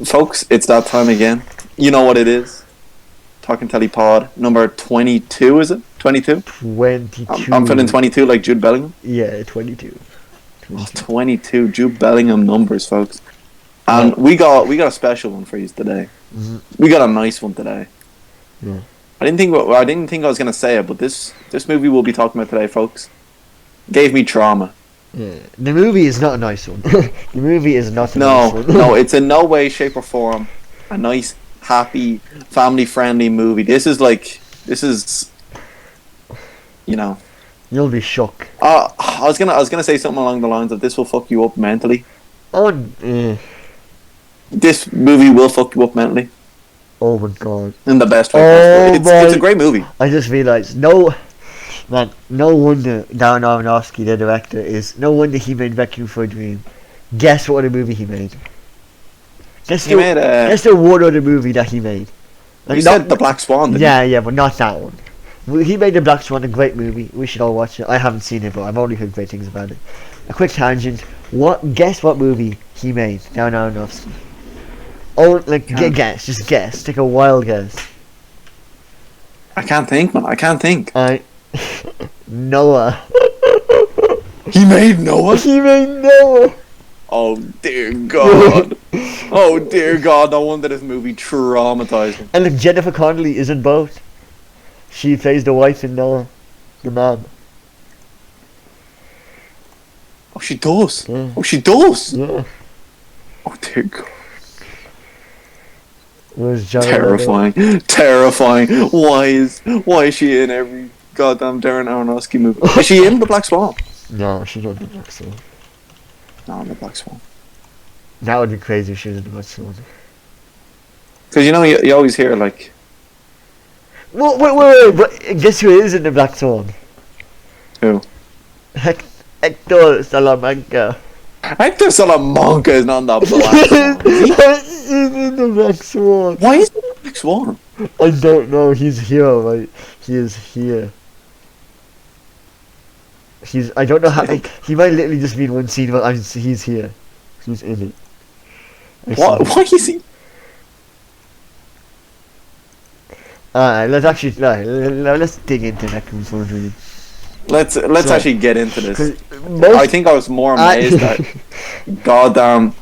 Folks, it's that time again. You know what it is. TalkingTelly Pod number 22, is it? 22? 22. I'm feeling 22 like Jude Bellingham. Yeah, 22. 22 Jude Bellingham numbers, folks. And we got a special one for you today. Mm-hmm. We got a nice one today. Yeah. I didn't think I was gonna say it, but this movie we'll be talking about today, folks, gave me trauma. Yeah. The movie is not a nice one. The movie is not a nice one. No, it's in no way, shape, or form a nice, happy, family-friendly movie. This is, you know. You'll be shocked. I was gonna say something along the lines of this will fuck you up mentally. This movie will fuck you up mentally. Oh my god. In the best way possible. It's a great movie. I just realised, no wonder Darren Aronofsky, the director, no wonder he made Requiem for a Dream. Guess what other movie he made? Guess the one other movie that he made. Like, you said The Black Swan, didn't you? Yeah, but not that one. He made The Black Swan, a great movie. We should all watch it. I haven't seen it, but I've only heard great things about it. A quick tangent. Guess what movie he made, Darren Aronofsky? Oh, guess. Just guess. Take a wild guess. I can't think, man. I can't think. Noah. He made Noah? He made Noah. Oh, dear God. Oh, dear God. No wonder this movie traumatized him. And Jennifer Connelly is in both. She plays the wife in Noah. The mom. Oh, she does? Yeah. Oh, she does? Yeah. Oh, dear God. Terrifying. Terrifying. Why is she in every goddamn Darren Aronofsky movie? Is she in The Black Swan? No, she's not in The Black Swan. No, in The Black Swan. That would be crazy if she was in The Black Swan. Because you always hear like. Wait, but guess who is in The Black Swan? Who? Hector Salamanca. Hector Salamanca is not in The Black Swan. He's in The Black Swan. Why is he in The Black Swan? I don't know. He's here, right? He is here. I don't know how. He might literally just be in one scene, but he's here. He's in it. Why is he? Let's dig into that confusion. Let's actually get into this. I think I was more amazed at goddamn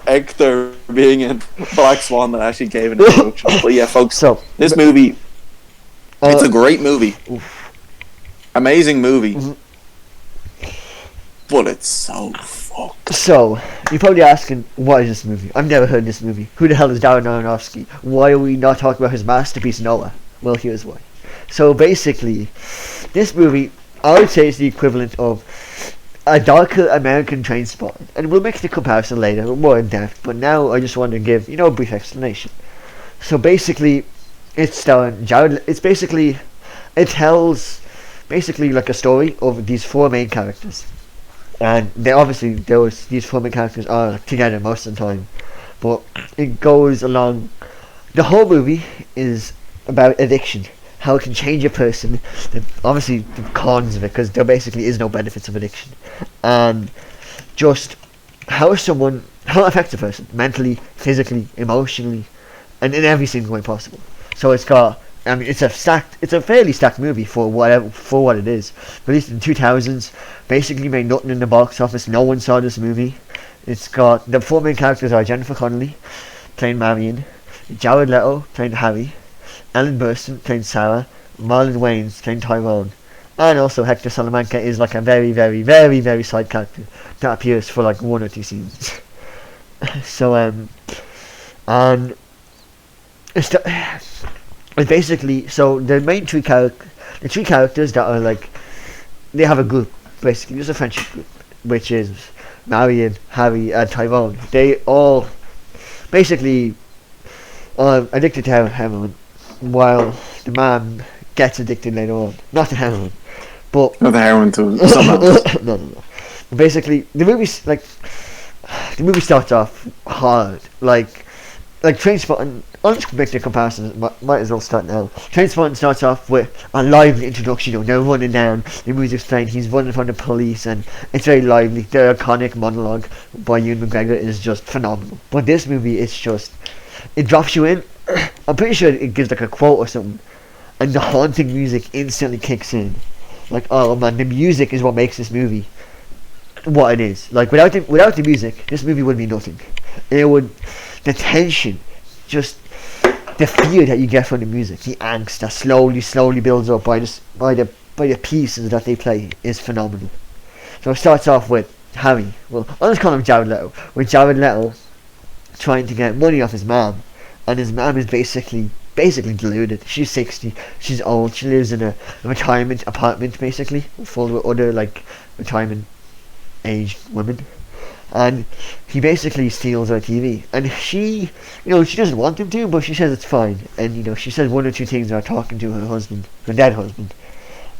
Hector being in Black Swan that actually gave an introduction. But yeah, folks, this movie, it's a great movie. Amazing movie. Mm-hmm. But it's so fucked. So, you're probably asking, what is this movie? I've never heard of this movie. Who the hell is Darren Aronofsky? Why are we not talking about his masterpiece, Noah? Well, here's why. So, basically, this movie, I would say, is the equivalent of a darker American Trainspotting. And we'll make the comparison later, more in depth. But now, I just want to give, a brief explanation. So, basically, it's starring Jared... It tells... basically like a story of these four main characters, and these four main characters are together most of the time, but it goes along. The whole movie is about addiction, how it can change a person. Obviously the cons of it, because there basically is no benefits of addiction, and just how it affects a person mentally, physically, emotionally, and in every single way possible. So it's a fairly stacked movie for what it is. Released in 2000s, basically made nothing in the box office. No one saw this movie. It's got the four main characters are Jennifer Connelly, playing Marion, Jared Leto, playing Harry, Ellen Burstyn, playing Sarah, Marlon Wayans, playing Tyrone, and also Hector Salamanca is like a very, very, very, very side character that appears for like one or two scenes. So and it's basically, so the main three characters that are like, they have a group, basically, there's a friendship group, which is Marion, Harry, and Tyrone. They all basically are addicted to heroin, while the man gets addicted later on. Not to heroin, but... Not the heroin, to something else. No. Basically, the movie starts off hard, like like Trainspotting, I'll just make the comparison, might as well start now. Trainspotting starts off with a lively introduction, they're running down, the music's playing, he's running from the police, and it's very lively. The iconic monologue by Ewan McGregor is just phenomenal. But this movie, it's just, it drops you in, I'm pretty sure it gives like a quote or something, and the haunting music instantly kicks in. Like, oh man, the music is what makes this movie what it is. Like, without the music, this movie would be nothing. The tension, just the fear that you get from the music, the angst that slowly builds up by the pieces that they play is phenomenal. So it starts off with Harry, well, I'll just call him Jared Leto, with Jared Leto trying to get money off his mom, and his mom is basically deluded. She's 60, she's old, she lives in a retirement apartment basically, full with other like retirement aged women. And he basically steals her TV, and she doesn't want him to, but she says it's fine. And she says one or two things about talking to her dead husband,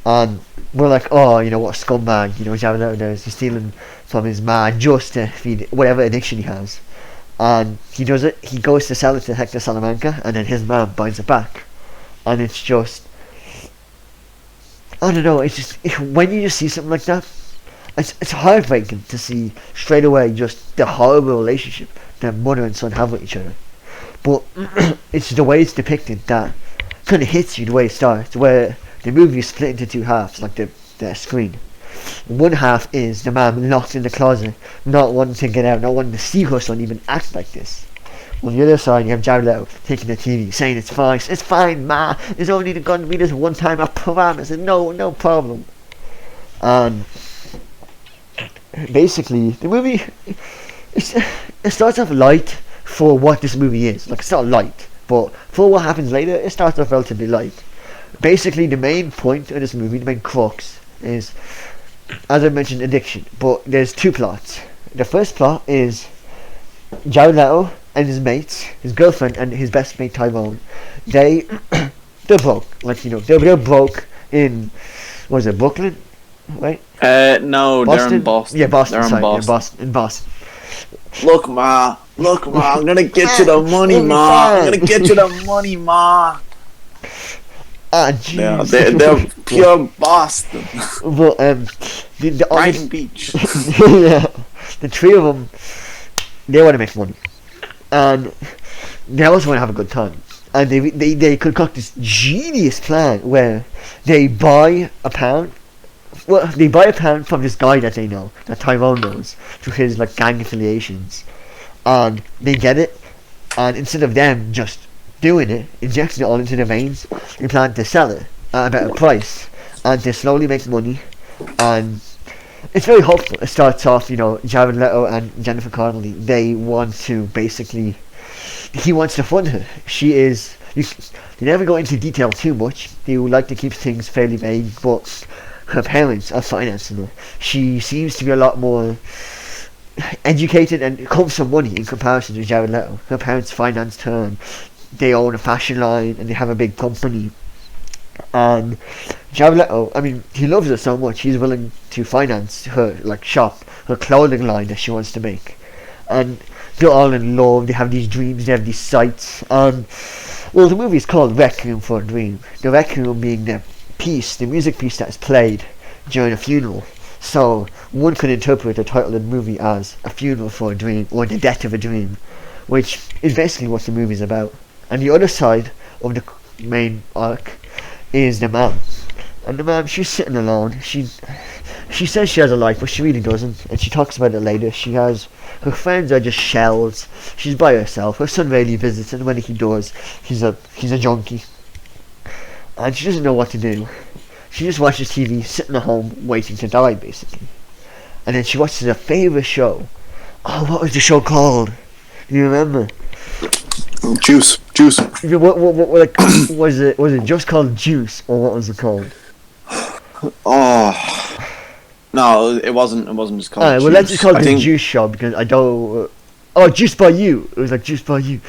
and we're like, oh, what a scumbag, Jared Leto does. He's stealing from his man just to feed whatever addiction he has, and he does it. He goes to sell it to Hector Salamanca, and then his man buys it back, and it's just, I don't know. It's just when you just see something like that. It's heartbreaking to see straight away just the horrible relationship that mother and son have with each other. But it's the way it's depicted that kind of hits you the way it starts, where the movie is split into two halves, like the screen. One half is the man locked in the closet, not wanting to get out, not wanting to see her son even act like this. On the other side, you have Jared Leto taking the TV, saying it's fine, ma, it's only going to be this one time, I promise, and no problem. And basically, the movie, it starts off light for what this movie is. Like, it's not light, but for what happens later, it starts off relatively light. Basically, the main point of this movie, the main crux, is, as I mentioned, addiction. But there's two plots. The first plot is Jared Leto and his mates, his girlfriend and his best mate Tyrone. They're broke. Like, they're broke in, what is it, Brooklyn? Right? No, Boston? They're in Boston. Yeah, Boston. They're in Boston. Look, ma, I'm gonna get you the money, ma. I'm gonna get you the money, ma. Yeah, they're pure Boston. But Brighton Beach. Yeah, the three of them, they want to make money, and they also want to have a good time. And they concoct this genius plan where they buy a pound. Well, they buy a pound from this guy that they know, that Tyrone knows, through his like gang affiliations, and they get it, and instead of them just doing it, injecting it all into their veins, they plan to sell it at a better price, and they slowly make money, and it's very hopeful. It starts off, Jared Leto and Jennifer Connelly, they want to basically, he wants to fund her. She is, they never go into detail too much, they would like to keep things fairly vague, but her parents are financing her. She seems to be a lot more educated and comes from money in comparison to Jared Leto. Her parents financed her, and they own a fashion line, and they have a big company. And Jared Leto, he loves her so much, he's willing to finance her shop, her clothing line that she wants to make. And they're all in love, they have these dreams, they have these sights. And, well, the movie is called Requiem for a Dream. The Requiem being the music piece that is played during a funeral. So one could interpret the title of the movie as A Funeral for a Dream, or The Death of a Dream, which is basically what the movie is about. And the other side of the main arc is the mom. And the mom, she's sitting alone. She says she has a life, but she really doesn't. And she talks about it later. Her friends are just shells. She's by herself. Her son rarely visits, and when he does, he's a junkie. And she doesn't know what to do. She just watches TV, sitting at home, waiting to die, basically. And then she watches her favourite show. Oh, what was the show called? Do you remember? Juice. What was it? Was it just called Juice, or what was it called? Oh, no, it wasn't. It wasn't just called. Alright, well, let's just call it the Juice Show, because I don't. Juice by You. It was like Juice by You.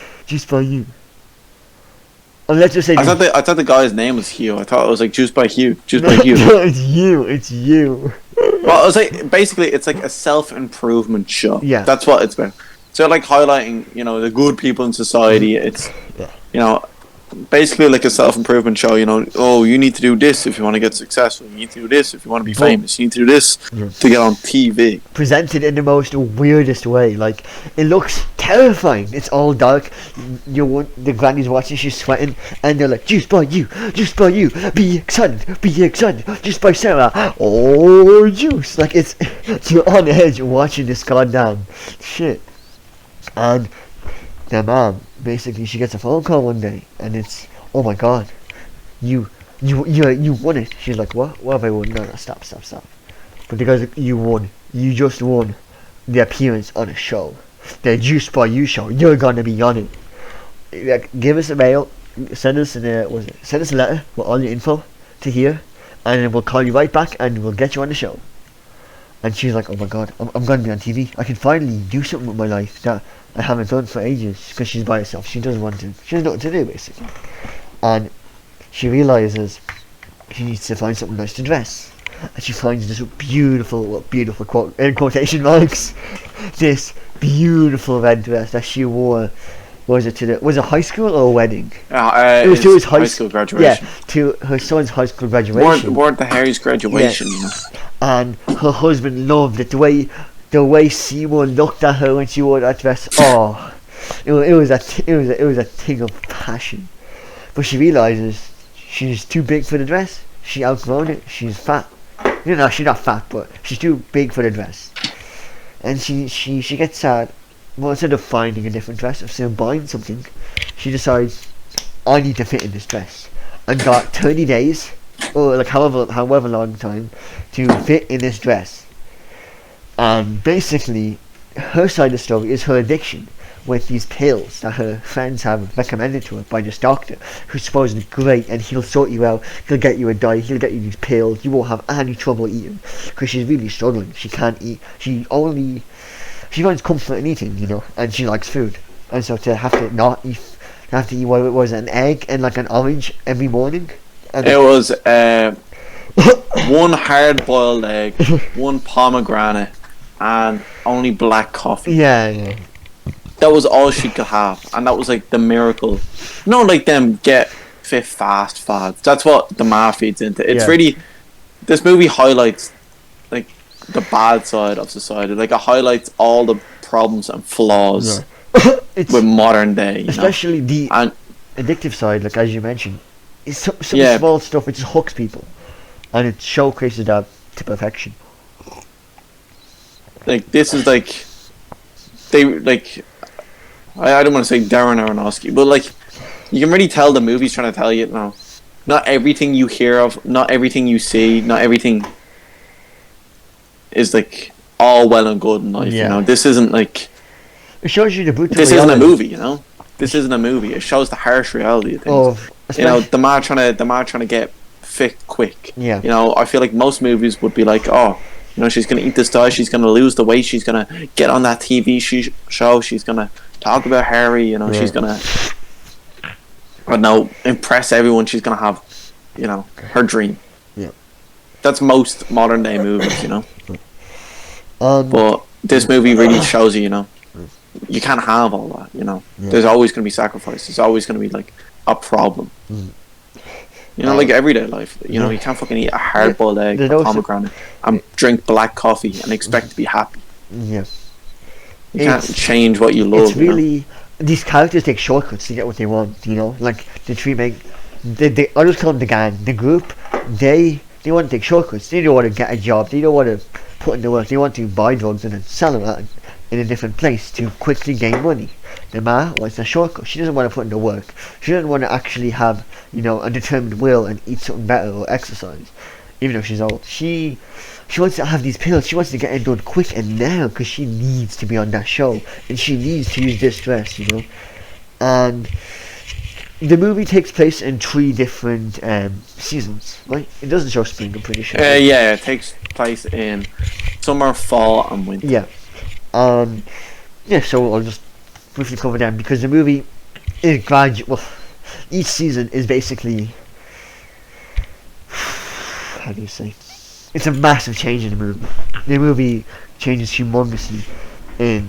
And let's just say. I thought the guy's name was Hugh. I thought it was like Juice by Hugh. No, it's you. Well, I was like, basically, it's like a self-improvement show. Yeah. That's what it's been. So like highlighting, you know, the good people in society. It's, you know, basically like a self-improvement show. You know, oh, you need to do this if you want to get successful. You need to do this if you want to be famous. You need to do this to get on TV. Presented in the most weirdest way. Like, it looks terrifying. It's all dark. The granny's watching, she's sweating, and they're like, juice by you, be excited, juice by Sarah, oh, juice. Like, it's you're on edge watching this goddamn shit. And their mom, basically, she gets a phone call one day, and it's, oh my god, you won it. She's like, what have I won? No, stop. But the guy's like, you won. You just won the appearance on a show, the Juice by You show. You're gonna be on it. Like, give us a mail, send us a letter with all your info to here, and then we'll call you right back, and we'll get you on the show. And she's like, oh my god, I'm gonna be on TV. I can finally do something with my life that I haven't done for ages, because she's by herself. She doesn't want to. She has nothing to do, basically. And she realizes she needs to find something nice to dress. And she finds this beautiful quote, in quotation marks, this beautiful red dress that she wore. Was it high school or a wedding? It was to his high school graduation. Yeah, to her son's high school graduation. Wore the Harry's graduation. Yeah. And her husband loved it. The way Seymour looked at her when she wore that dress. Oh, it was a thing of passion. But she realizes she's too big for the dress. She outgrown it. She's fat. You know, she's not fat, but she's too big for the dress. And she gets sad. Well, instead of finding a different dress, instead of buying something, she decides, I need to fit in this dress. And got 30 days, or like however long time, to fit in this dress. And basically, her side of the story is her addiction with these pills that her friends have recommended to her by this doctor, who's supposedly great, and he'll sort you out, he'll get you a diet, he'll get you these pills, you won't have any trouble eating, because she's really struggling. She can't eat, she finds comfort in eating, you know, and she likes food, and so to have to not eat, what it was, an egg and like an orange every morning. And it was one hard-boiled egg, one pomegranate, and only black coffee. Yeah. That was all she could have, and that was like the miracle. You know, like them get fit fast fads. That's what the math feeds into. It's really, this movie highlights like the bad side of society. Like, it highlights all the problems and flaws with modern day. Especially the addictive side, like as you mentioned, it's some small stuff which hooks people, and it showcases that to perfection. Like, this is like, I don't want to say Darren Aronofsky, but like, you can really tell the movie's trying to tell you, no, not everything you hear of, not everything you see, not everything is like all well and good in life. You know, this isn't like, it shows you the brutal this isn't a movie. You know, this isn't a movie. It shows the harsh reality of things. You know, the man trying to get fit quick. Yeah. You know, I feel like most movies would be like, oh, you know, she's gonna eat this diet, she's gonna lose the weight, she's gonna get on that TV show, she's gonna talk about Harry, you know, she's gonna, I don't know, impress everyone, she's gonna have, you know, her dream. Yeah. That's most modern day movies, you know. But this movie really shows you, you know, you can't have all that, you know. There's always gonna be sacrifice, there's always gonna be like a problem. You know, like everyday life. You know, you can't fucking eat a hard-boiled egg, a pomegranate, and drink black coffee and expect to be happy. Yeah. You can't change what you love. It's really, these characters take shortcuts to get what they want, you know? Like, the three make, I just call them the gang, the group, they want to take shortcuts. They don't want to get a job, they don't want to put in the work, they want to buy drugs and then sell them in a different place to quickly gain money. The Ma wants a shortcut. She doesn't want to put in the work. She doesn't want to actually have, you know, a determined will and eat something better or exercise, even though she's old. She wants to have these pills. She wants to get it done quick and now, because she needs to be on that show and she needs to use this dress, you know. And the movie takes place in 3 different seasons, right? It doesn't show spring, I'm pretty sure. Yeah, it takes place in summer, fall, and winter. Yeah. So I'll just briefly cover them, because the movie is gradual. Well, each season is basically, how do you say? It's a massive change in the movie. The movie changes humongously in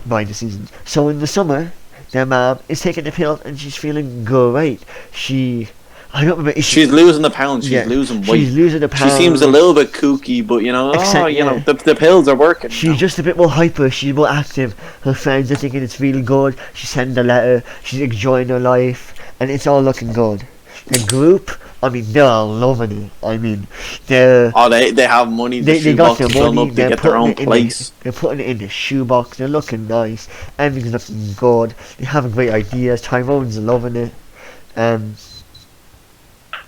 mind the seasons. So in the summer, their mom is taking the pill and she's feeling great. I don't remember. She's losing the pounds. She's losing weight. She's losing the pounds. She seems a little bit kooky, but the pills are working. She's just a bit more hyper. She's more active. Her friends are thinking it's really good. She's sending a letter. She's enjoying her life, and it's all looking good. The group, I mean, they're all loving it. I mean, they have money. They got their money. They get their own place. They're putting it in the shoebox. They're looking nice. Everything's looking good. They have great ideas. Tyrone's loving it. And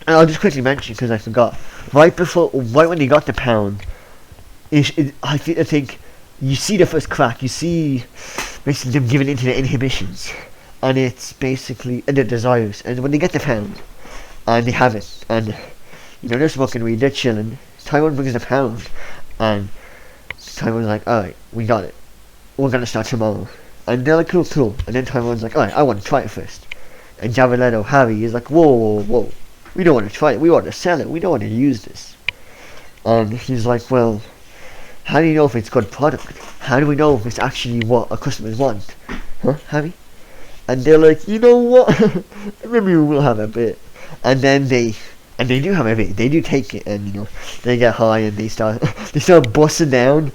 I'll just quickly mention because I forgot. Right when they got the pound, I think you see the first crack. You see basically them giving into their inhibitions, and it's basically their desires. And when they get the pound, and they have it, and they're smoking weed, they're chilling. Tyrone brings the pound, and Tyrone's like, "All right, we got it. We're gonna start tomorrow." And they're like, "Cool." And then Tyrone's like, "All right, I want to try it first." And Jared Leto, Harry, is like, "Whoa. We don't want to try it. We want to sell it. We don't want to use this." And he's like, "Well, how do you know if it's good product? How do we know if it's actually what our customers want? Huh, Harry?" And they're like, "You know what? Maybe we'll have a bit." And then they do have a bit. They do take it, and they get high and they start busting down.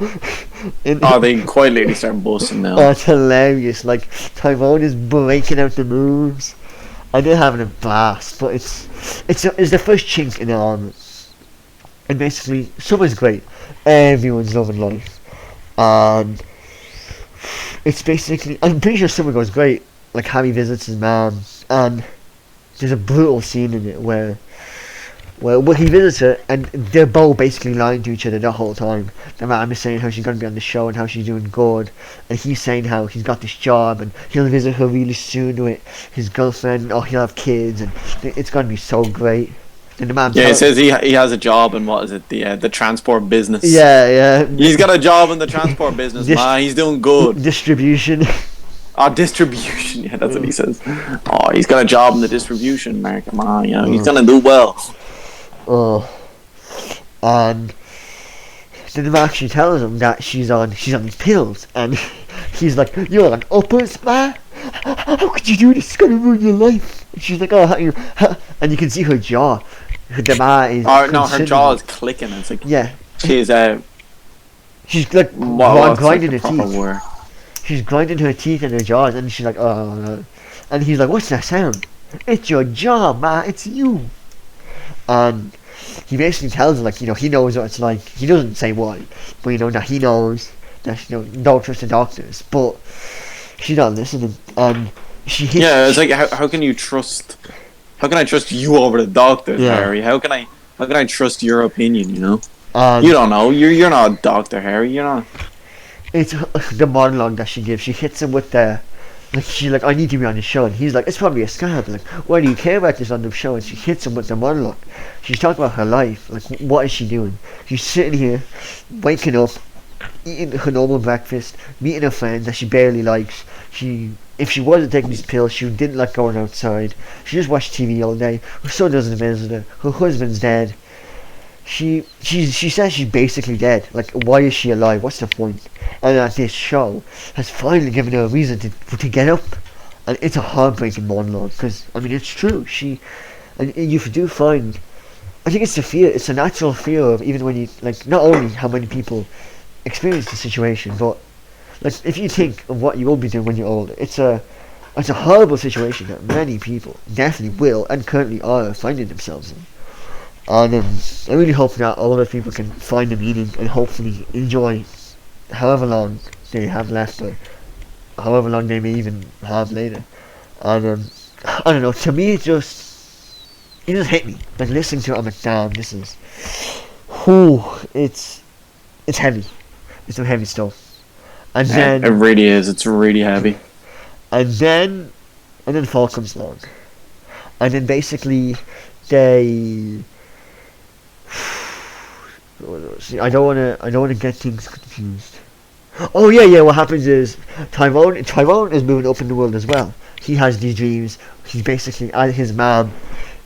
They quite literally start busting down. Oh, it's hilarious. Like Tyrone is breaking out the moves. And they're having a blast, but it's the first chink in the armor. And basically, summer's great. Everyone's loving life. And it's basically, I'm pretty sure summer goes great. Like Harry visits his mom, and there's a brutal scene in it where he visits her, and they're both basically lying to each other the whole time. The mom is saying how she's going to be on the show and how she's doing good, and he's saying how he's got this job and he'll visit her really soon with his girlfriend, or he'll have kids, and it's going to be so great. And the mom he says he has a job in, what is it, the transport business. Yeah. He's got a job in the transport business, man. He's doing good. Distribution. Distribution. Yeah, that's what he says. Oh, he's got a job in the distribution market, man. He's going to do well. And then the man actually tells him that she's on these pills, and he's like, "You're on uppers, man? How could you do this? It's gonna ruin your life." And she's like, "Oh, how?" And you can see her jaw. The man is. Oh no, her jaw is clicking. It's like she's like grinding her teeth. Word? She's grinding her teeth and her jaws, and she's like, "Oh no." And he's like, "What's that sound?" "It's your jaw, man. It's you." And he basically tells her, like, he knows what it's like. He doesn't say what, but that he knows that don't trust the doctors. But she's not listening, and she hits. Yeah, it's like how can you trust? How can I trust you over the doctors, Harry? How can I trust your opinion? You don't know. You're not a doctor, Harry. You're not. It's the monologue that she gives. She hits him with the. Like, she's like, "I need to be on the show," and he's like, "It's probably a scam. Like, why do you care about this on the show?" And she hits him with the monologue. She's talking about her life. Like, what is she doing? She's sitting here, waking up, eating her normal breakfast, meeting her friends that she barely likes. If she wasn't taking these pills, she didn't like going outside. She just watched TV all day. Her son doesn't visit her. Her husband's dead. She says she's basically dead. Like, why is she alive? What's the point? And that this show has finally given her a reason to get up. And it's a heartbreaking monologue, because, I mean, it's true. And you do find, I think it's the fear, it's a natural fear of, even when you, like, not only how many people experience the situation, but, like, if you think of what you will be doing when you're older, it's a horrible situation that many people definitely will and currently are finding themselves in. And I really hope that older people can find the meaning and hopefully enjoy however long they have left, or however long they may even have later. And I don't know, to me it just hit me. Like, listening to it, I'm like, damn, this is, it's heavy. It's some heavy stuff. And then it really is. It's really heavy. And then fall comes along, and then basically they. See, I don't want to get things confused. Oh yeah. What happens is Tyrone is moving up in the world as well. He has these dreams. He's basically, as his mom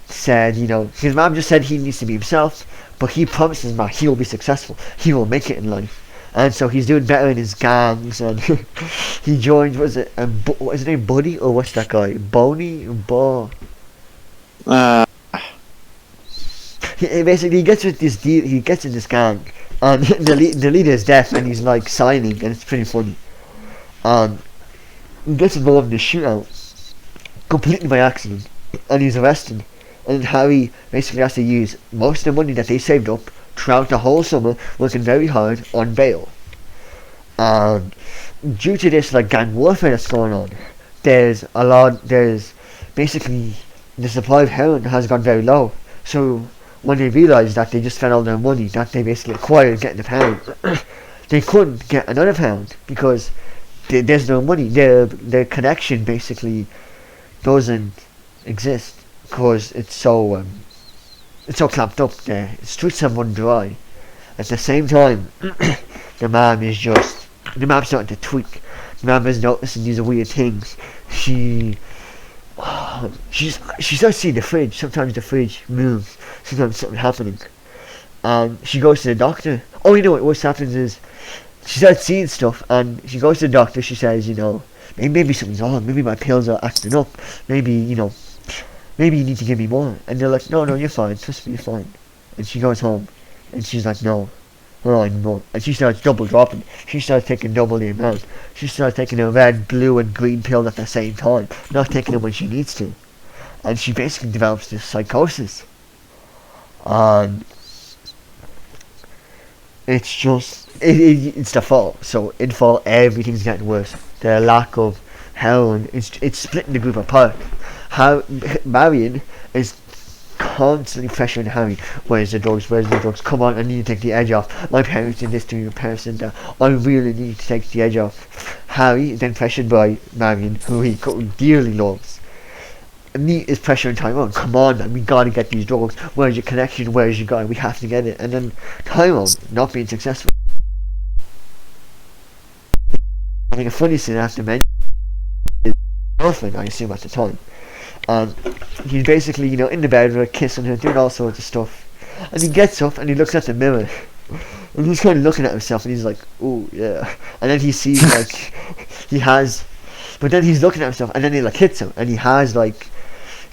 said, his mom just said he needs to be himself, but he promises his mom he will be successful. He will make it in life. And so he's doing better in his gangs, and he joins, what is his name, Buddy, or what's that guy, Boney, basically he gets with this deal, he gets in this gang, and the leader is deaf, and he's like signing, and it's pretty funny. He gets involved in the shootout, completely by accident, and he's arrested. And Harry basically has to use most of the money that they saved up throughout the whole summer, working very hard on bail. And due to this like gang warfare that's going on, there's basically the supply of heroin has gone very low. So when they realised that they just spent all their money that they basically acquired getting the pound, they couldn't get another pound because there's no money. Their connection basically doesn't exist because it's so clamped up there. The streets have run dry. At the same time, the mom's starting to tweak. The mom is noticing these weird things. She starts seeing the fridge. Sometimes the fridge moves. Sometimes something's happening. She goes to the doctor. Oh, you know what happens is she starts seeing stuff, and she goes to the doctor. She says, maybe something's wrong. Maybe my pills are acting up. Maybe you need to give me more. And they're like, no, you're fine. Trust me, you're fine. And she goes home, and she's like, no. And she starts double dropping. She starts taking double the amount. She starts taking a red, blue, and green pill at the same time, not taking them when she needs to. And she basically develops this psychosis. And it's just it's the fall. So in fall, everything's getting worse. The lack of heroin, it's splitting the group apart. Marion is constantly pressuring Harry. Where's the drugs? Come on, I need to take the edge off. My parents did this to me, my parents did that. I really need to take the edge off. Harry is then pressured by Marion, who he dearly loves. And he is pressuring Tyrone. Come on, man, we gotta get these drugs. Where's your connection? Where's your guy? We have to get it. And then Tyrone not being successful. I think a funny scene I have to mention is girlfriend, I assume at the time. And he's basically, in the bed with her, kissing her, doing all sorts of stuff. And he gets up and he looks at the mirror. And he's kind of looking at himself and he's like, oh, yeah. And then he sees, but then he's looking at himself and then he, hits him. And he has,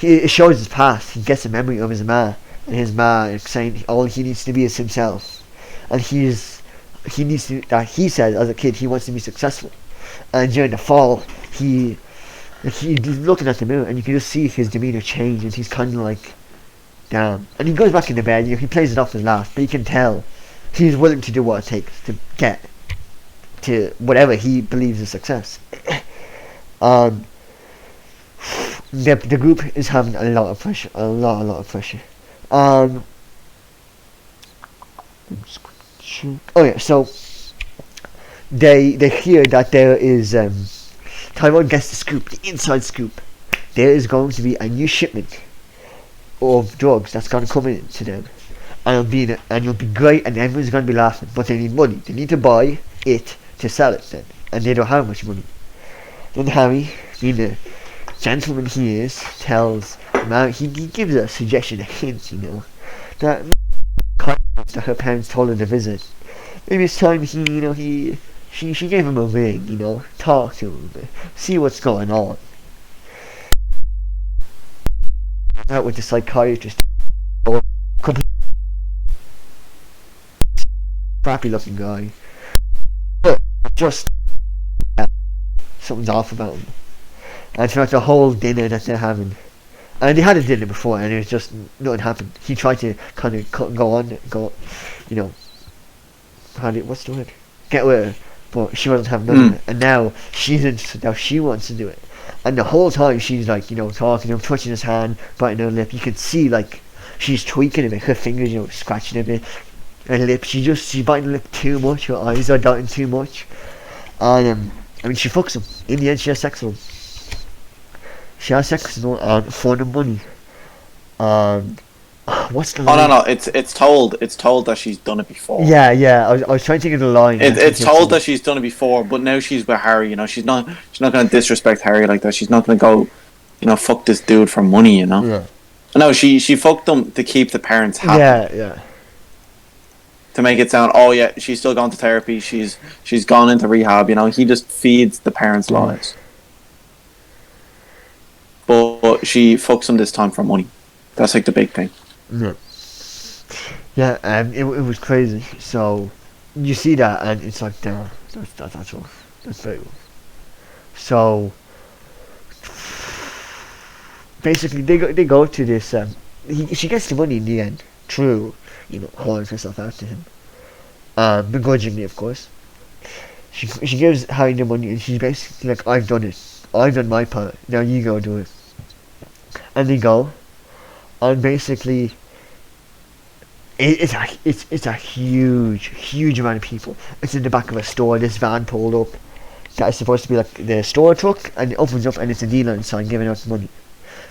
it shows his past. He gets a memory of his ma. And his ma is saying all he needs to be is himself. And he says, as a kid, he wants to be successful. And during the fall, he's looking at the mirror and you can just see his demeanour change and he's kind of like, damn. And he goes back in the bed, he plays it off as last, but you can tell he's willing to do what it takes to get to whatever he believes is success. The group is having a lot of pressure, a lot of pressure. Oh yeah, so they hear that there is Tyrone gets the scoop, the inside scoop. There is going to be a new shipment of drugs that's going to come in to them, and it'll be great, and everyone's going to be laughing. But they need money. They need to buy it to sell it then, and they don't have much money. Then Harry, being the gentleman he is, tells Mary, he gives a suggestion, a hint, that her parents told her to visit. Maybe it's time she gave him a ring, talk to him, see what's going on. Out with the psychiatrist, crappy looking guy, but just something's off about him. And throughout the whole dinner that they're having, and they had a dinner before, and it was just nothing happened. He tried to kind of what's the word? Get with her. But she wasn't having none of it, and now she wants to do it, and the whole time she's talking to him, touching his hand, biting her lip. You can see she's tweaking a bit, her fingers scratching a bit, her lip. She's biting her lip too much. Her eyes are darting too much, and she fucks him. In the end, she has sex with him. She has sex with him for the money. What's the line? No. It's told that she's done it before. Yeah. I was trying to think of the line. It's told that she's done it before, but now she's with Harry. She's not going to disrespect Harry like that. She's not going to go, fuck this dude for money. Yeah. No, she fucked them to keep the parents happy. Yeah. to make it sound, oh yeah, she's still gone to therapy, she's gone into rehab, he just feeds the parents' lies. But she fucks him this time for money. That's like the big thing. Yeah, it was crazy. So you see that, and it's like, damn, that's rough. That's very rough. So basically, they go to this. She gets the money in the end through, hauling herself out to him, begrudgingly, of course. She gives Harry the money, and she's basically like, I've done it. I've done my part. Now you go do it. And they go, and basically, it's a huge amount of people. It's in the back of a store. This van pulled up that is supposed to be like the store truck, and it opens up and it's a dealer inside giving out money.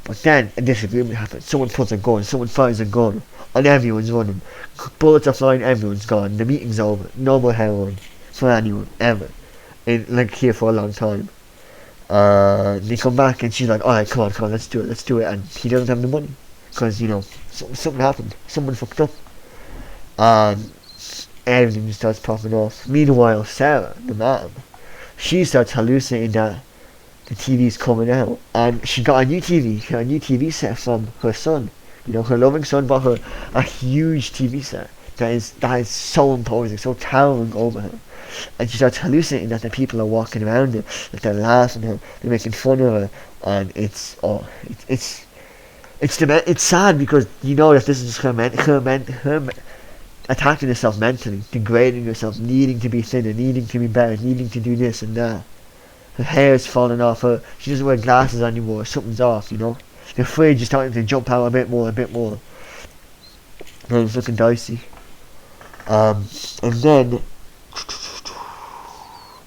But then a disagreement happens. Someone puts a gun, someone fires a gun, and everyone's running. Bullets are flying, everyone's gone. The meeting's over. No more heroin for anyone ever. Here for a long time. They come back and she's like, alright, come on, let's do it. And he doesn't have the money because something happened. Someone fucked up. And everything just starts popping off. Meanwhile, Sarah, the mom, she starts hallucinating that the TV's coming out, and she got a new TV set from her son. Her loving son bought her a huge TV set that is so imposing, so towering over her. And she starts hallucinating that the people are walking around her, that they're laughing at her, they're making fun of her, and it's sad because that this is her attacking herself mentally, degrading herself, needing to be thinner, needing to be better, needing to do this and that. Her hair's falling off her. She doesn't wear glasses anymore. Something's off, The fridge is starting to jump out a bit more. And it's looking dicey. And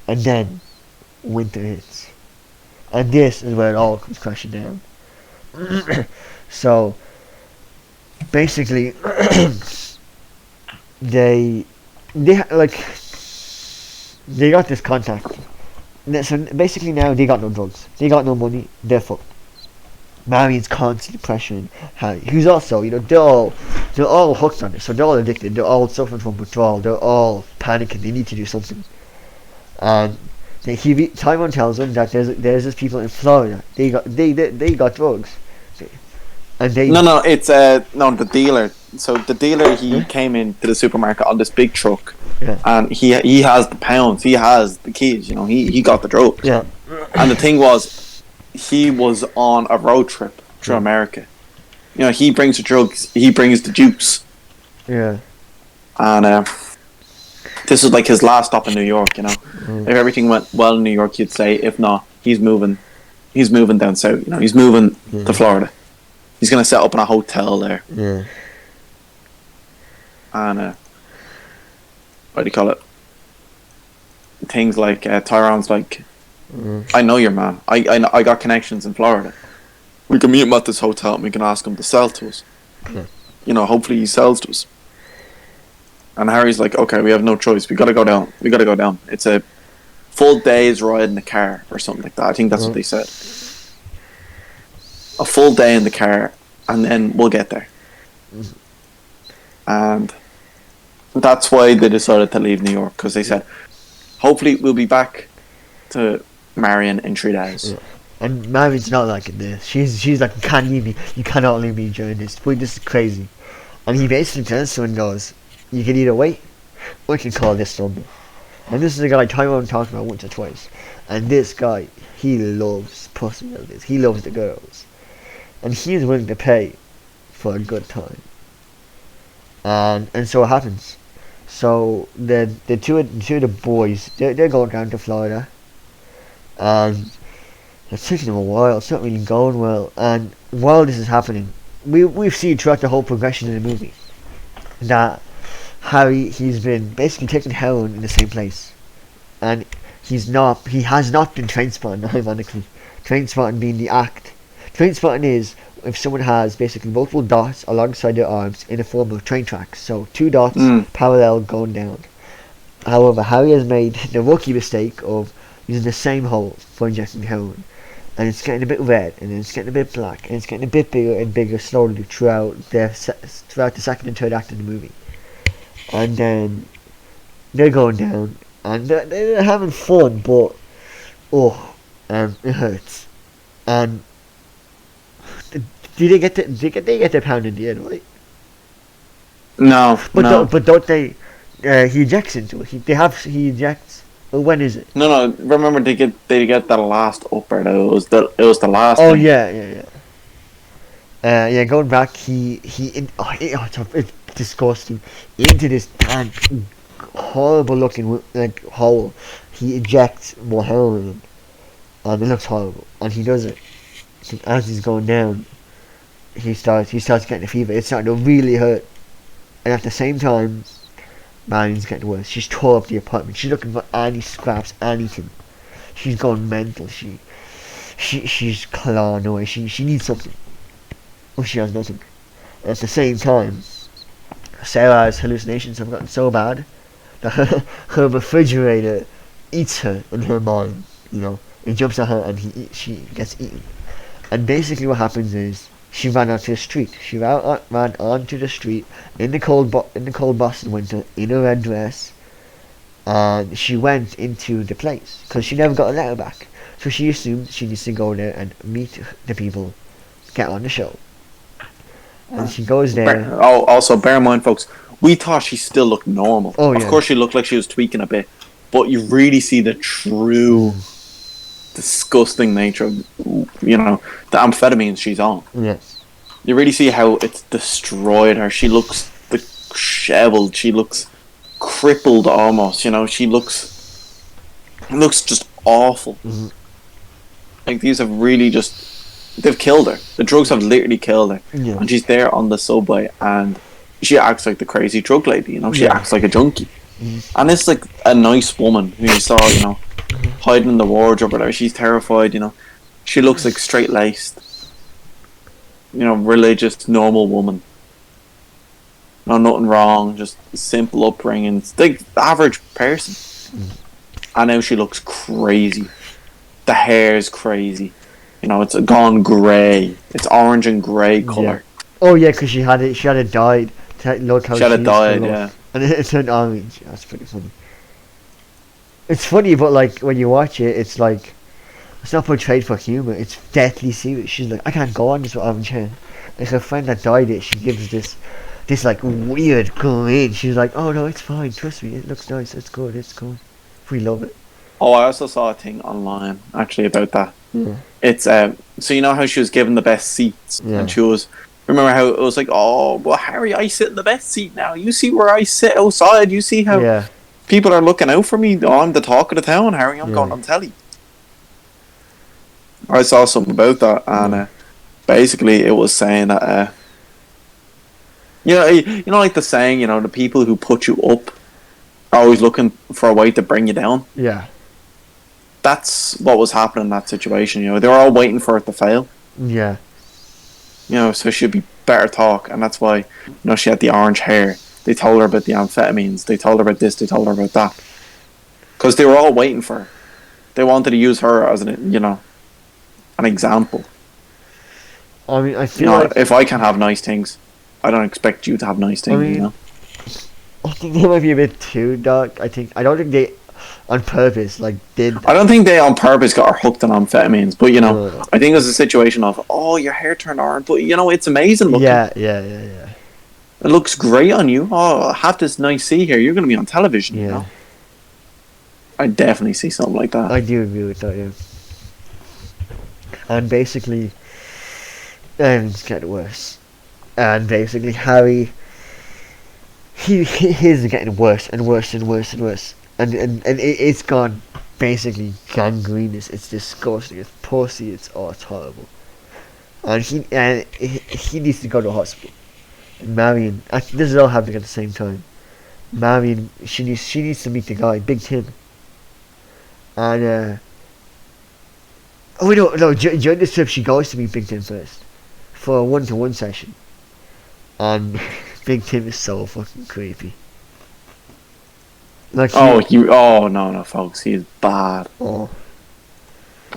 then winter hits. And this is where it all comes crashing down. So basically they got this contact. So basically now they got no drugs, they got no money, they're fucked. Marion's constantly pressuring Harry, who's also, they're all hooked on it, so they're all addicted, they're all suffering from withdrawal, they're all panicking, they need to do something. And Tyrone tells them that there's these people in Florida, they got drugs. And they it's the dealer. So the dealer, he came into the supermarket on this big truck. Yeah. And he has the pounds, he has the keys, he got the drugs. Yeah. And the thing was, he was on a road trip through America. He brings the drugs, he brings the juice. Yeah. And this is like his last stop in New York, If everything went well in New York, you'd say, if not, he's moving down south, he's moving to Florida. He's going to set up in a hotel there. Yeah. And what do you call it? Things like Tyrone's like, I know your man. I got connections in Florida. We can meet him at this hotel and we can ask him to sell to us. Yeah. Hopefully he sells to us. And Harry's like, okay, we have no choice. We gotta go down. It's a full day's ride in the car or something like that. I think that's what they said. A full day in the car and then we'll get there. And that's why they decided to leave New York, because they said, hopefully we'll be back to Marion in 3 days. Yeah. And Marion's not liking this. She's like, you can't leave me. You cannot leave me during this. Wait, this is crazy. And he basically turns to her and goes, you can either wait or you can call this number. And this is a guy Tyrone talked about once or twice. And this guy, he loves pussy. He loves the girls. And he is willing to pay for a good time. And so it happens. So the two of the boys, they're going down to Florida, and it's taking them a while. It's not really going well. And while this is happening, we've seen throughout the whole progression of the movie that Harry, he's been basically taking heroin in the same place, and he has not been train spotting, ironically. Train spotting being the act. Train spotting is if someone has basically multiple dots alongside their arms in a form of train tracks. So 2 dots parallel going down. However, Harry has made the rookie mistake of using the same hole for injecting heroin. And it's getting a bit red, and then it's getting a bit black, and it's getting a bit bigger and bigger slowly throughout the second and third act of the movie. and then they're going down, and they're having fun, but it hurts. And do they get their pound in the end, right? No, But no. But don't they? He ejects into it. He ejects. Well, when is it? No. Remember, they get that last upper. Though. It was the last. Oh thing. yeah. Going back, it's disgusting. Into this tank, horrible looking like hole. He ejects more heroin, and it looks horrible. And he does it. As he's going down, he starts getting a fever. It's starting to really hurt. And at the same time, Marion's getting worse. She's tore up the apartment. She's looking for any scraps, anything. She's going mental. She's clawing away. She needs something. Well, she has nothing. And at the same time, Sarah's hallucinations have gotten so bad that her refrigerator eats her in her mind. You know, it jumps at her and she gets eaten. And basically, what happens is she ran onto the street. She ran onto the street in the cold Boston winter in a red dress, and she went into the place because she never got a letter back. So she assumed she needs to go there and meet the people, get on the show. And she goes there. Also, bear in mind, folks, we thought she still looked normal. Oh, yeah. Of course, she looked like she was tweaking a bit, but you really see the true disgusting nature of, the amphetamines she's on. Yes. You really see how it's destroyed her. She looks disheveled. She looks crippled almost. She looks just awful. Mm-hmm. Like, these have really they've killed her. The drugs have literally killed her. Yeah. And she's there on the subway and she acts like the crazy drug lady, She acts like a junkie. Mm-hmm. And it's like a nice woman who you saw, hiding in the wardrobe or whatever. She's terrified, She looks like straight-laced, religious, normal woman. No, nothing wrong, just simple upbringing. It's like the average person. And now she looks crazy. The hair's crazy. It's gone grey. It's orange and grey colour. Yeah. Oh yeah, because she had it dyed. Look how She had it dyed, yeah. And it turned orange. That's pretty funny. It's funny, but like when you watch it, it's like it's not portrayed for humor. It's deathly serious. She's like, I can't go on this with orange hair. Like her friend that dyed it, she gives this like weird grin. She's like, oh no, it's fine. Trust me, it looks nice. It's good. We love it. Oh, I also saw a thing online actually about that. Yeah. It's so you know how she was given the best seats, and she was. Remember how it was like, oh well, Harry, I sit in the best seat now. You see where I sit outside. You see how people are looking out for me. Oh, I'm the talk of the town, Harry. I'm going on telly. I saw something about that, and basically it was saying that like the saying, the people who put you up are always looking for a way to bring you down. Yeah. That's what was happening in that situation. They were all waiting for it to fail. Yeah. So she'd be better talk, and that's why she had the orange hair. They told her about the amphetamines. They told her about this. They told her about that. Because they were all waiting for her. They wanted to use her as an example. I mean, I feel like if I can have nice things, I don't expect you to have nice things. I think they might be a bit too dark. I don't think they on purpose did. I don't think they on purpose got her hooked on amphetamines, but no. I think it was a situation of, oh, your hair turned orange, but it's amazing looking. Yeah. It looks great on you. Oh, have this nice C here. You're going to be on television. I definitely see something like that. I do agree with that. Yeah. And basically, it's getting worse. And basically, Harry, his is getting worse and worse and worse and worse. And it's gone basically gangrenous. It's disgusting. It's pussy. It's horrible. And he needs to go to hospital. And Marion, this is all happening at the same time. Marion, she needs to meet the guy, Big Tim. And during this trip she goes to meet Big Tim first for a 1-to-1 session. And Big Tim is so fucking creepy. No, folks, he's bad.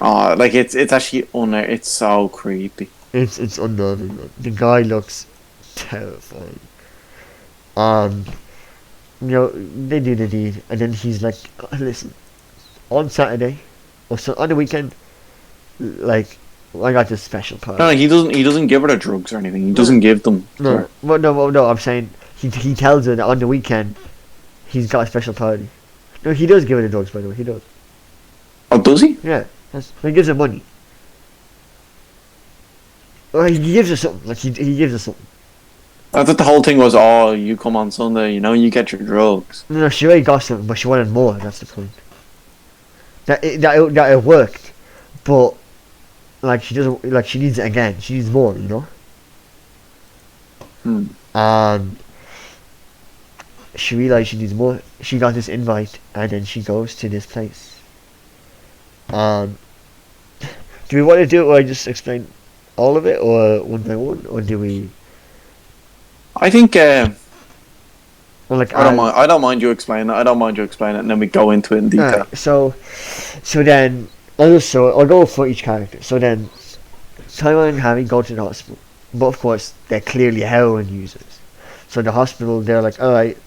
It's actually it's so creepy. It's unnerving. The guy looks terrifying. they do the deed, and then he's like, listen, on Saturday, or so on the weekend, like, I got this special party. No, he doesn't. He doesn't give her the drugs or anything. He doesn't give them. No, no. I'm saying he tells her that on the weekend he's got a special party. No, he does give her the drugs, by the way. He does. Oh, does he? Yeah, he gives her money. Or he gives her something. Like he gives her something. I thought the whole thing was, oh, you come on Sunday, you get your drugs. No, she already got something, but she wanted more. That's the point. That it worked, but like she doesn't, like she needs it again. She needs more, And she realized she needs more. She got this invite, and then she goes to this place. Do we want to do it where I just explain all of it, or one by one, or do we? I think. Well, like I don't mind you explaining it. And then we go into it in detail. Right, so then I'll go for each character. So then, Tyrone and Harry go to the hospital, but of course they're clearly heroin users. So the hospital, they're like, all right,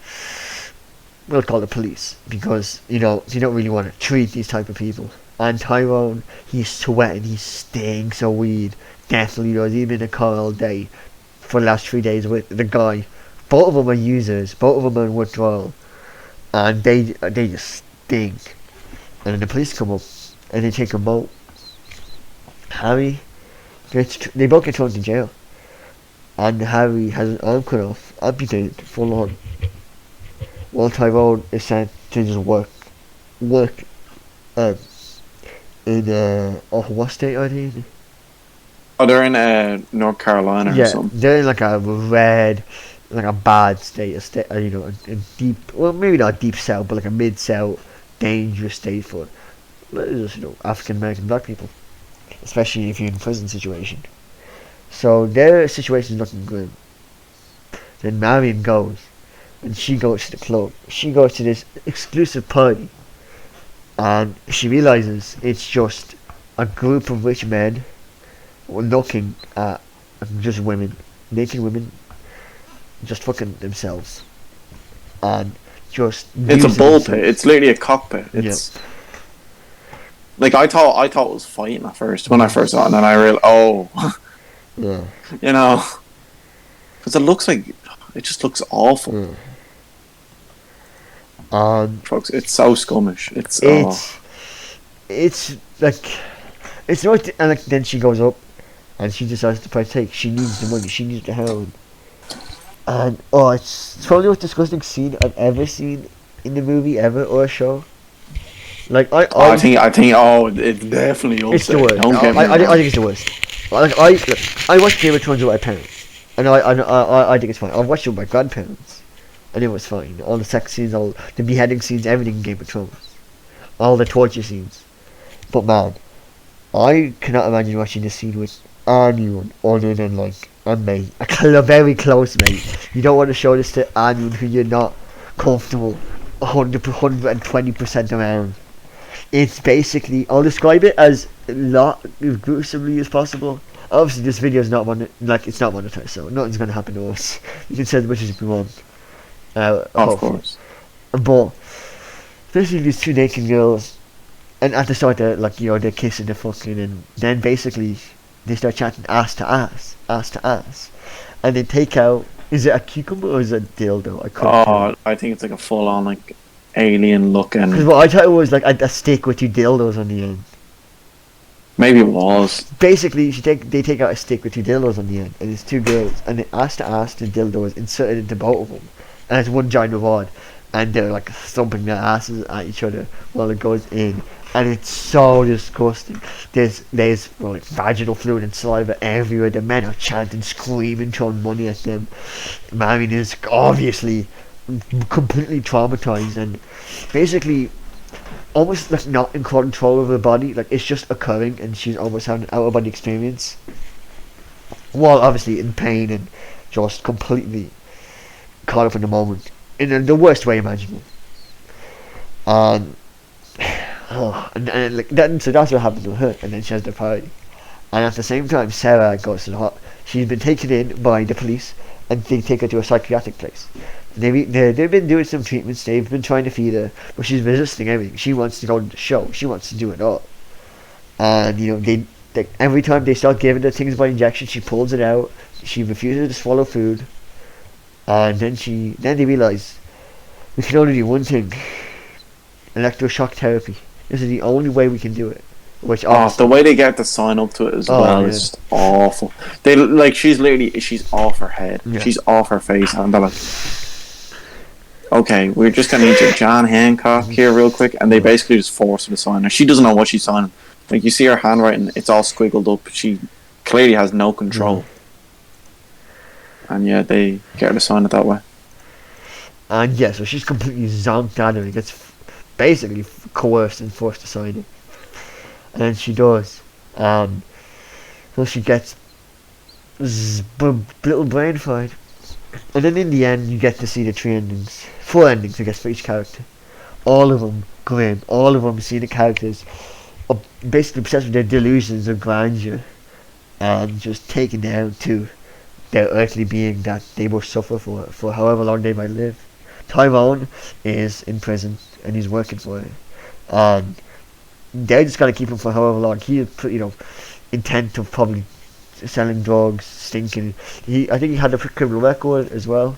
we'll call the police because you don't really want to treat these type of people. And Tyrone, he's sweating, he stinks of weed. Definitely does. He's been in a car all day for the last 3 days with the guy. Both of them are users. Both of them are in withdrawal, and they just stink. And then the police come up and they take them out. Harry they both get thrown to jail, and Harry has an arm cut off, amputated, full on. While Tyrone is sent to just work in what state are they in? Oh, they're in North Carolina or something. They're in like a bad state, a deep, well, maybe not deep south, but like a mid-south, dangerous state for just, African American black people, especially if you're in a prison situation. So their situation is looking good. Then Marion goes, and she goes to the club. She goes to this exclusive party, and she realizes it's just a group of rich men looking at just women, naked women, just fucking themselves, and just it's a bullpit. It's literally a cockpit. It's like I thought it was fighting at first when I first saw it, and then I realized, because it just looks awful. Folks, it's so scummish. It's like it's not, and like then she goes up and she decides to partake. She needs the money. She needs the heroin. And it's probably the most disgusting scene I've ever seen in the movie ever or a show. Like I think it's definitely upset. It's the worst. I think it's the worst. Like I watched Game of Thrones with my parents, and I think it's fine. I watched it with my grandparents, and it was fine. All the sex scenes, all the beheading scenes, everything in Game of Thrones, all the torture scenes. But man, I cannot imagine watching this scene with anyone other than like a mate, a very close mate. You don't want to show this to anyone who you're not comfortable 120% around. It's basically, I'll describe it as gruesomely as possible. Obviously this video is not it's not monetized, so nothing's going to happen to us. You can say as much as you want. Of course. But basically these two naked girls, and at the start they're kissing, they're fucking, and then basically they start chatting ass to ass, and they take out, is it a cucumber or is it a dildo? I think it's like a full on like alien looking. Because I thought it was like a stick with two dildos on the end. Maybe it was. Basically, they take out a stick with two dildos on the end, and it's two girls, and the ass to ass, the dildo is inserted into both of them, and it's one giant rod, and they're like thumping their asses at each other while it goes in. And it's so disgusting. There's vaginal fluid and saliva everywhere. The men are chanting, screaming, throwing money at them. Marion is obviously completely traumatized and basically almost like not in control of her body. Like it's just occurring, and she's almost having an out of body experience. While obviously in pain and just completely caught up in the moment in the worst way imaginable. And like then, so that's what happens to her, and then she has the party. And at the same time, Sarah goes to the she's been taken in by the police, and they take her to a psychiatric place. They've been doing some treatments. They've been trying to feed her, but she's resisting everything. She wants to go to the show. She wants to do it all. And they every time they start giving her things by injection, she pulls it out. She refuses to swallow food, and then they realize we can only do one thing: electroshock therapy. This is the only way we can do it. Which the way they get to sign up to it as well is just awful. They she's off her head, she's off her face, and they're like, okay, we're just gonna need your John Hancock here real quick, and they basically just force her to sign her. She doesn't know what she's signing. Like, you see her handwriting, it's all squiggled up. She clearly has no control, and they get her to sign it that way. And so she's completely zonked out of it. Gets basically coerced and forced to sign it. And then she does. So she gets little brain fried. And then in the end, you get to see the 3 endings. 4 endings, I guess, for each character. All of them grim. All of them see the characters basically obsessed with their delusions of grandeur. And just taken down to their earthly being that they must suffer for however long they might live. Tyrone is in prison, and he's working for it. And they're just gonna keep him for however long. He is, intent of probably selling drugs, stinking. I think he had a criminal record as well,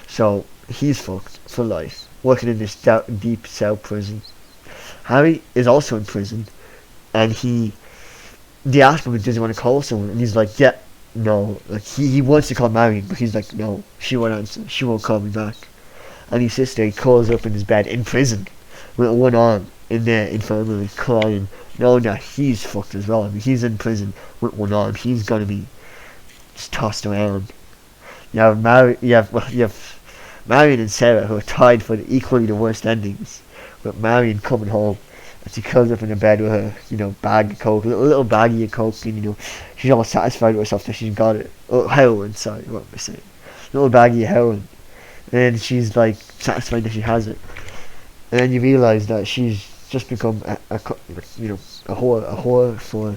so he's fucked for life. Working in this deep cell prison. Harry is also in prison, and they ask him if he doesn't want to call someone, and he's like, no. Like he wants to call Marion, but he's like, no, she won't answer. She won't call me back. And his sister, he calls up in his bed in prison with one arm in the infirmary, crying, knowing that he's fucked as well. I mean, he's in prison with one arm. He's gonna be just tossed around. You have Marion and Sarah, who are tied for equally the worst endings. With Marion coming home, and she curls up in the bed with her, bag of coke, little baggie of coke, and she's almost satisfied with herself that she's got it. Oh, heroin. Sorry, what am I saying? Little baggie of heroin, and she's like satisfied that she has it. And then you realise that she's just become a whore for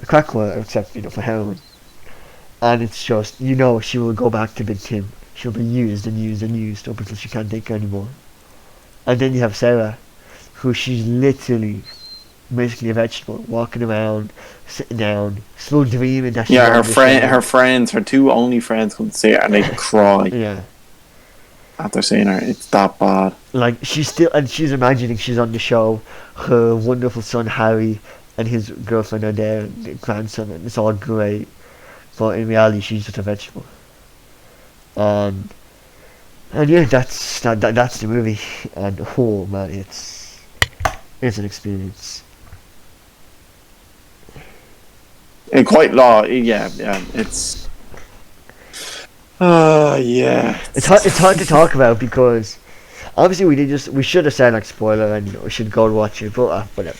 a crack whore, except for heroin. And it's just she will go back to Big Tim. She'll be used and used and used up until she can't take her anymore. And then you have Sarah, who she's literally basically a vegetable, walking around, sitting down, still dreaming that she's her 2 only friends come to see her and they cry. After seeing her, it's that bad. Like, she's imagining she's on the show. Her wonderful son Harry and his girlfriend are there, and the grandson, and it's all great. But in reality, she's just a vegetable. And that's the movie. And oh man, it's an experience. And quite it's. It's hard to talk about because obviously we should have said like spoiler and we should go and watch it, but whatever.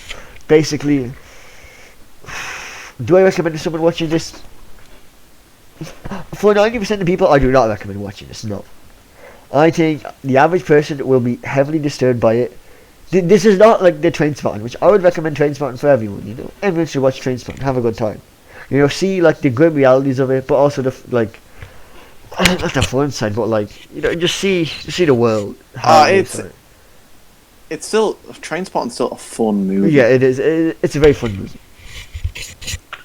Basically, do I recommend someone watching this? For 90% of people, I do not recommend watching this. No, I think the average person will be heavily disturbed by it. This is not like the Trainspotting, which I would recommend Trainspotting for everyone. Everyone should watch Trainspotting, have a good time. See like the grim realities of it, but also the like. Not the fun side, but like just see the world. It's still Trainspotting's still a fun movie. Yeah, it is. It's a very fun movie.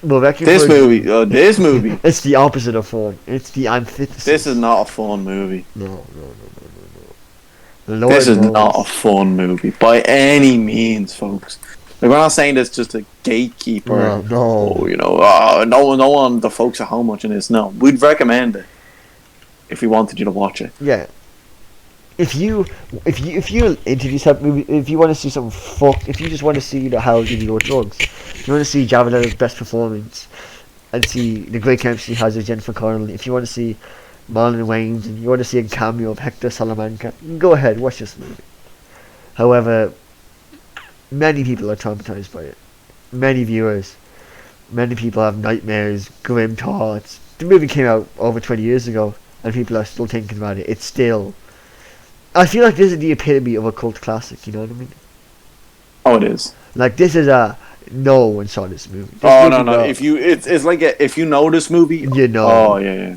But this movie. It's the opposite of fun. It's the antithesis. This is not a fun movie. No. This is not a fun movie by any means, folks. Like, we're not saying this just a gatekeeper. No. No one, the folks at home watching this. No, we'd recommend it if we wanted you to watch it. Yeah. If you're into this type of movie, if you want to see something if you just want to see how you go with drugs, if you want to see Javelina's best performance, and see the great chemistry he has with Jennifer Connelly, if you want to see Marlon Wayans, and you want to see a cameo of Hector Salamanca, go ahead, watch this movie. However, many people are traumatized by it. Many people have nightmares, grim thoughts. The movie came out over 20 years ago, and people are still thinking about it. It's still... I feel like this is the epitome of a cult classic, you know what I mean? Oh, it is. Like, this is no one saw this movie. No. If you... It's like if you know this movie... You know. Oh, yeah.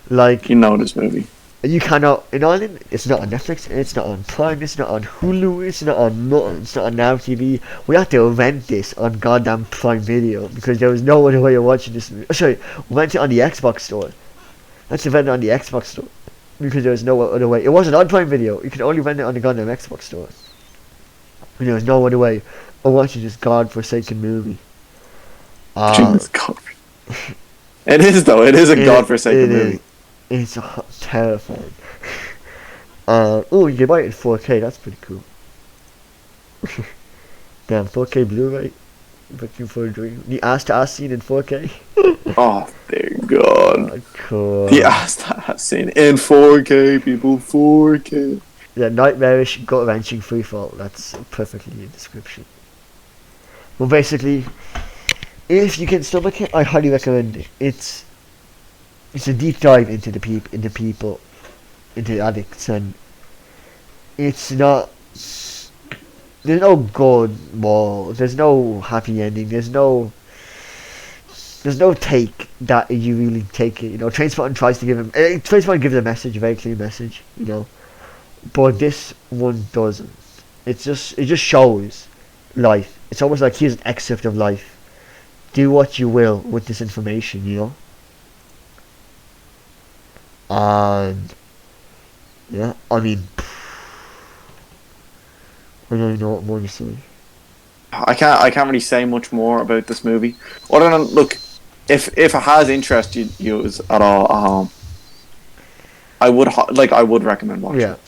Like... You know this movie. You cannot, in Ireland, it's not on Netflix, it's not on Prime, it's not on Hulu, it's not on nothing, it's not on Now TV. We had to rent this on goddamn Prime Video because there was no other way of watching this movie. Sorry, we rent it on the Xbox store. Let's rent it on the Xbox store because there was no other way. It wasn't on Prime Video, you could only rent it on the goddamn Xbox store. And there was no other way of watching this godforsaken movie. Jesus God. It is, though, it is a godforsaken movie. It's terrifying. Oh, you can buy it in 4K. That's pretty cool. Damn, 4K Blu-ray. Looking for a dream. The ass-to-ass scene in 4K. Oh, dear God. Oh, cool. The ass-to-ass scene in 4K, people. 4K. Yeah, nightmarish, gut-wrenching freefall. That's perfectly the description. Well, basically, if you can stomach it, I highly recommend it. It's a deep dive into the people, into the addicts, and it's not. There's no good moral. There's no happy ending. There's no take that you really take it. You know, Trainspotting tries to give him. Trainspotting gives a message, a very clear message. You know, but this one doesn't. It just shows life. It's almost like here's an excerpt of life. Do what you will with this information. You know. And yeah, I mean, I don't even know what more to say. I can't really say much more about this movie. Other than, look, if it has interest you at all, I would recommend watching. Yeah. It.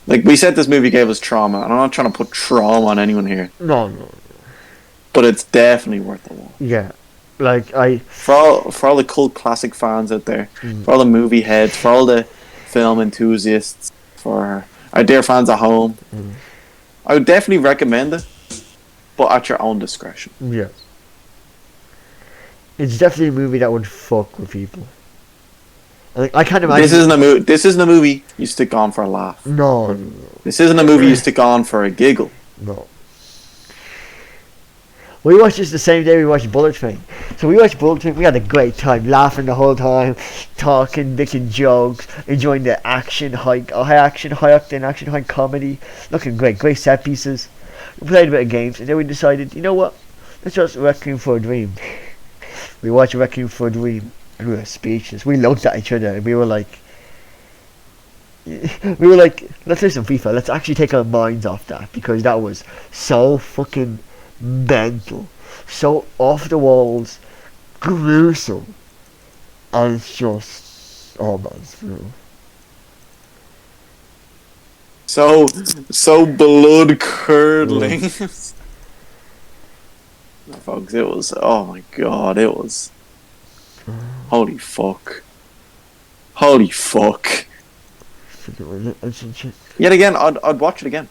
Like we said, this movie gave us trauma, and I'm not trying to put trauma on anyone here. No. But it's definitely worth the watch. Yeah. Like for all the cult classic fans out there, for all the movie heads, for all the film enthusiasts, for our dear fans at home, I would definitely recommend it, but at your own discretion. Yeah, it's definitely a movie that would fuck with people. I can't imagine. This isn't a movie you stick on for a laugh. No. This isn't a movie you stick on for a giggle. No. We watched this the same day we watched Bullet Train. So we watched Bullet Train, we had a great time, laughing the whole time, talking, making jokes, enjoying the high octane action, high comedy, looking great set pieces. We played a bit of games, and then we decided, you know what, let's watch Requiem for a Dream. We watched Requiem for a Dream, and we were speechless. We looked at each other, and we were like, let's play some FIFA, let's actually take our minds off that, because that was so fucking mental, so off the walls, gruesome, and it's just, oh man, it's brutal. So blood curdling. Folks, it was, oh my God, it was, holy fuck. Yet again, I'd watch it again.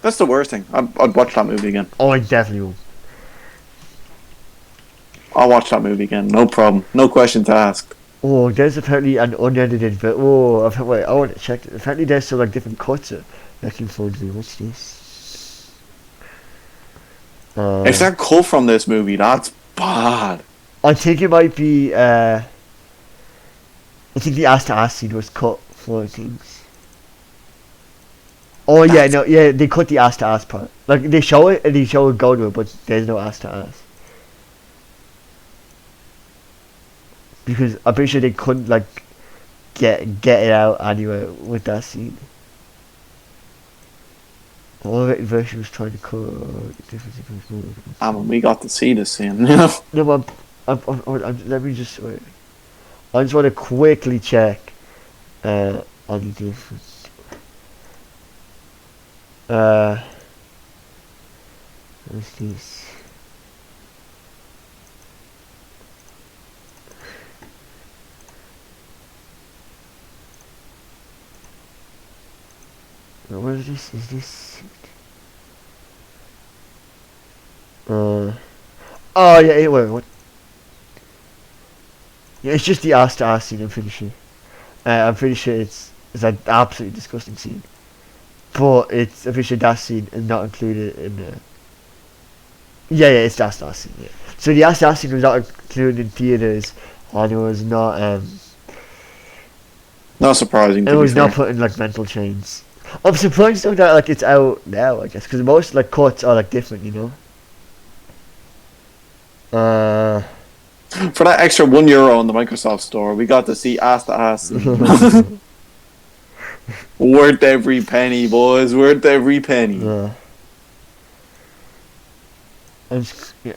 That's the worst thing. I'd watch that movie again. Oh, I definitely will. I'll watch that movie again. No problem. No questions asked. Oh, there's apparently an unedited bit. Oh, wait, I want to check it. Apparently there's some like different cuts of Wrecking for a Dream. What's this? If they're cut from this movie, that's bad. I think it might be, I think the ass-to-ass scene was cut for things. Oh yeah, no, yeah, they cut the ass-to-ass part. Like, they show it, and they show it going to it, but there's no ass-to-ass. Because I'm pretty sure they couldn't, like, get it out anyway with that scene. The R-rated version was trying to cut we got to see this scene, you know? No, but let me just wait. I just want to quickly check on the difference. What's this? What is this? Is this? Oh yeah, wait, what? Yeah, it's just the ass-to-ass scene, I'm pretty sure. I'm pretty sure it's an absolutely disgusting scene. But it's, I'm pretty sure that scene is not included in the... Yeah, it's the ass-to-ass scene, yeah. So the ass-to-ass scene was not included in theatres, and it was not, Not surprising. And was not put in like mental chains. I'm surprised though that like it's out now, I guess, because most like cuts are like different, you know. For that extra €1 in the Microsoft store, we got to see ass to ass. Worth every penny, boys. Worth every penny.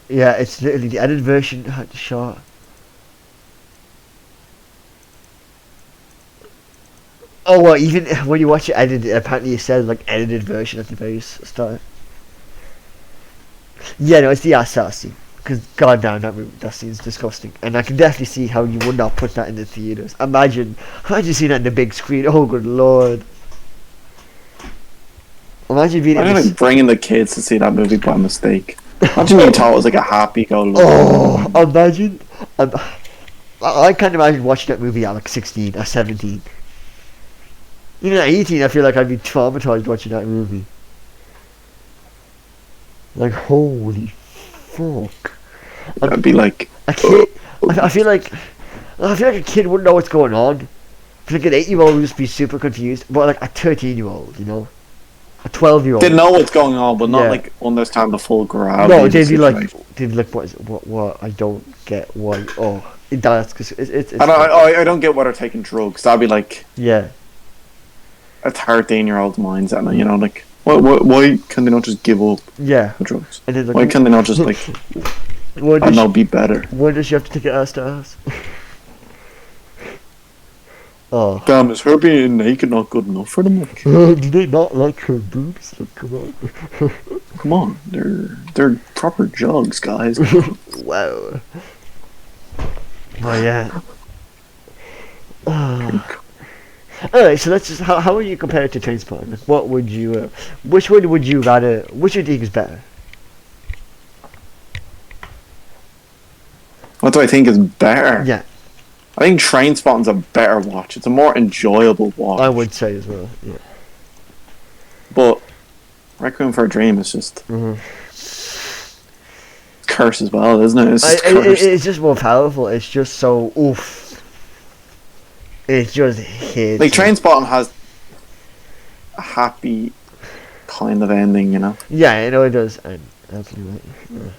Yeah, it's literally the edited version had the shot. Oh, well, even when you watch it edited, apparently it says like edited version at the very start. Yeah, no, it's the assassin. Because goddamn, that scene's disgusting, and I can definitely see how you would not put that in the theaters. Imagine seeing that in the big screen. Oh, good lord! Imagine being. I'm like bringing the kids to see that movie by mistake. Imagine you thought it was like a happy-go-lucky. Oh, imagine! I can't imagine watching that movie at like 16 or 17. Even at 18, I feel like I'd be traumatized watching that movie. Like, holy fuck. I'd be like... I feel like a kid wouldn't know what's going on. I feel like an 8-year-old would just be super confused. But like a 13-year-old, you know? A 12-year-old. They know what's going on, but not like understand the full gravity. No, they'd be like, what? I don't get why. Oh, that's because it's. I don't get why they're taking drugs. That'd be like. Yeah. A 13-year-old's mindset, you know, like why can they not just give up? Yeah. The drugs. And then, like, why can they not just like? Be better. Why does she have to take it ass to ass? Oh. Damn, is her being naked not good enough for them? Like, do they not like her boobs? Like, come on. Come on, they're proper jugs, guys. Wow. Oh yeah. Alright, so let's just how would you compare it to Trainspotting? Like, what would you which one would you rather? Which do you think is better? What do I think is better? Yeah. I think Trainspotting's a better watch. It's a more enjoyable watch. I would say as well, yeah. But Requiem for a Dream is just curse as well, isn't it? It's just more powerful. It's just so oof. It just hits. Like Trainspotting has a happy kind of ending, you know. Yeah, I know it does. Absolutely. Yeah.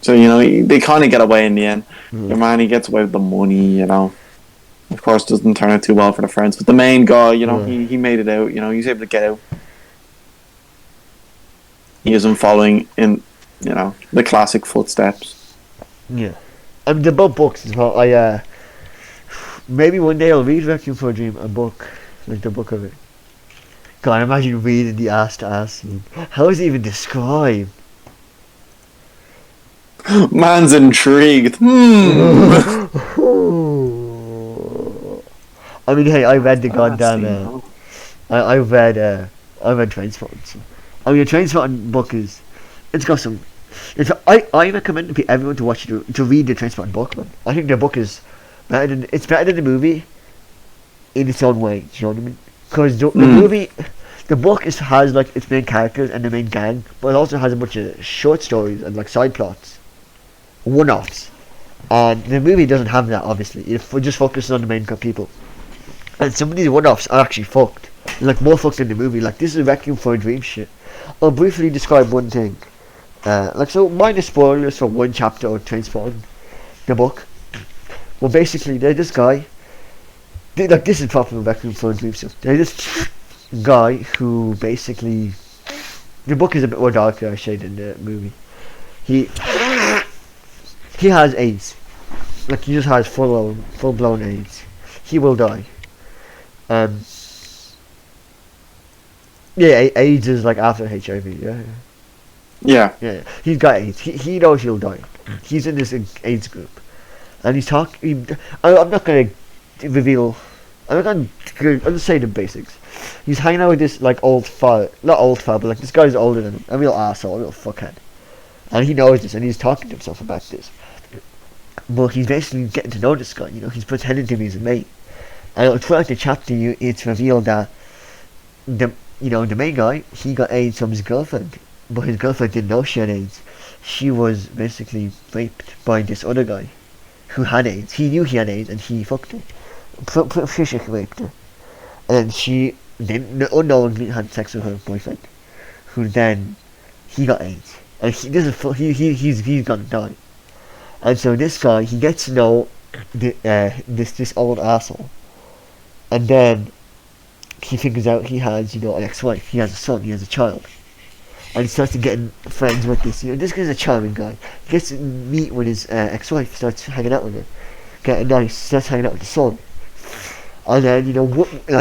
So, you know, they kind of get away in the end. Your man, he gets away with the money, you know. Of course, doesn't turn out too well for the friends. But the main guy, you know, he made it out. You know, he's able to get out. He isn't following in, you know, the classic footsteps. Yeah. They're both books as well. Maybe one day I'll read Requiem for a Dream, a book. Like the book of it. God, imagine reading the ass-to-ass scene. How is it even described? Man's intrigued. I mean, hey, I read the goddamn. I read Trainspotting. So. I mean, the Trainspotting book it's got some. I recommend everyone to watch to read the Trainspotting book. Man. I think the book is better than the movie. In its own way, do you know what I mean? Because the movie, the book has like its main characters and the main gang, but it also has a bunch of short stories and like side plots. One-offs, and the movie doesn't have that. Obviously, it just focuses on the main people, and some of these one-offs are actually fucked, like more fucked than the movie. Like this is Requiem for a Dream shit. I'll briefly describe one thing, minor spoilers for one chapter of Trainspotting, the book. Well, basically, there's this guy. This is proper Requiem for a Dream stuff. There's this guy who basically, the book is a bit more darker, I say, than the movie. He has AIDS. Like, he just has full-blown AIDS. He will die. Yeah, AIDS is like after HIV, yeah. Yeah, he's got AIDS. He knows he'll die. He's in this AIDS group. And he's talking... I'm not going to reveal... I'm just say the basics. He's hanging out with this, like, old fella. Not old fella, but, like, this guy's older than him. A real arsehole, a real fuckhead. And he knows this, and he's talking to himself about this. But he's basically getting to know this guy, you know, he's pretending to be his mate. And throughout the chapter, it's revealed that the main guy, he got AIDS from his girlfriend. But his girlfriend didn't know she had AIDS. She was basically raped by this other guy who had AIDS. He knew he had AIDS, and he fucked him. Patricia raped her. And she then unknowingly had sex with her boyfriend, who then he got AIDS, and he's gonna die. And so this guy, he gets to know this old asshole, and then he figures out he has an ex-wife, he has a son, he has a child, and he starts to getting friends with this. This guy's a charming guy. He gets to meet with his ex-wife, starts hanging out with her, getting nice, starts hanging out with the son. And then,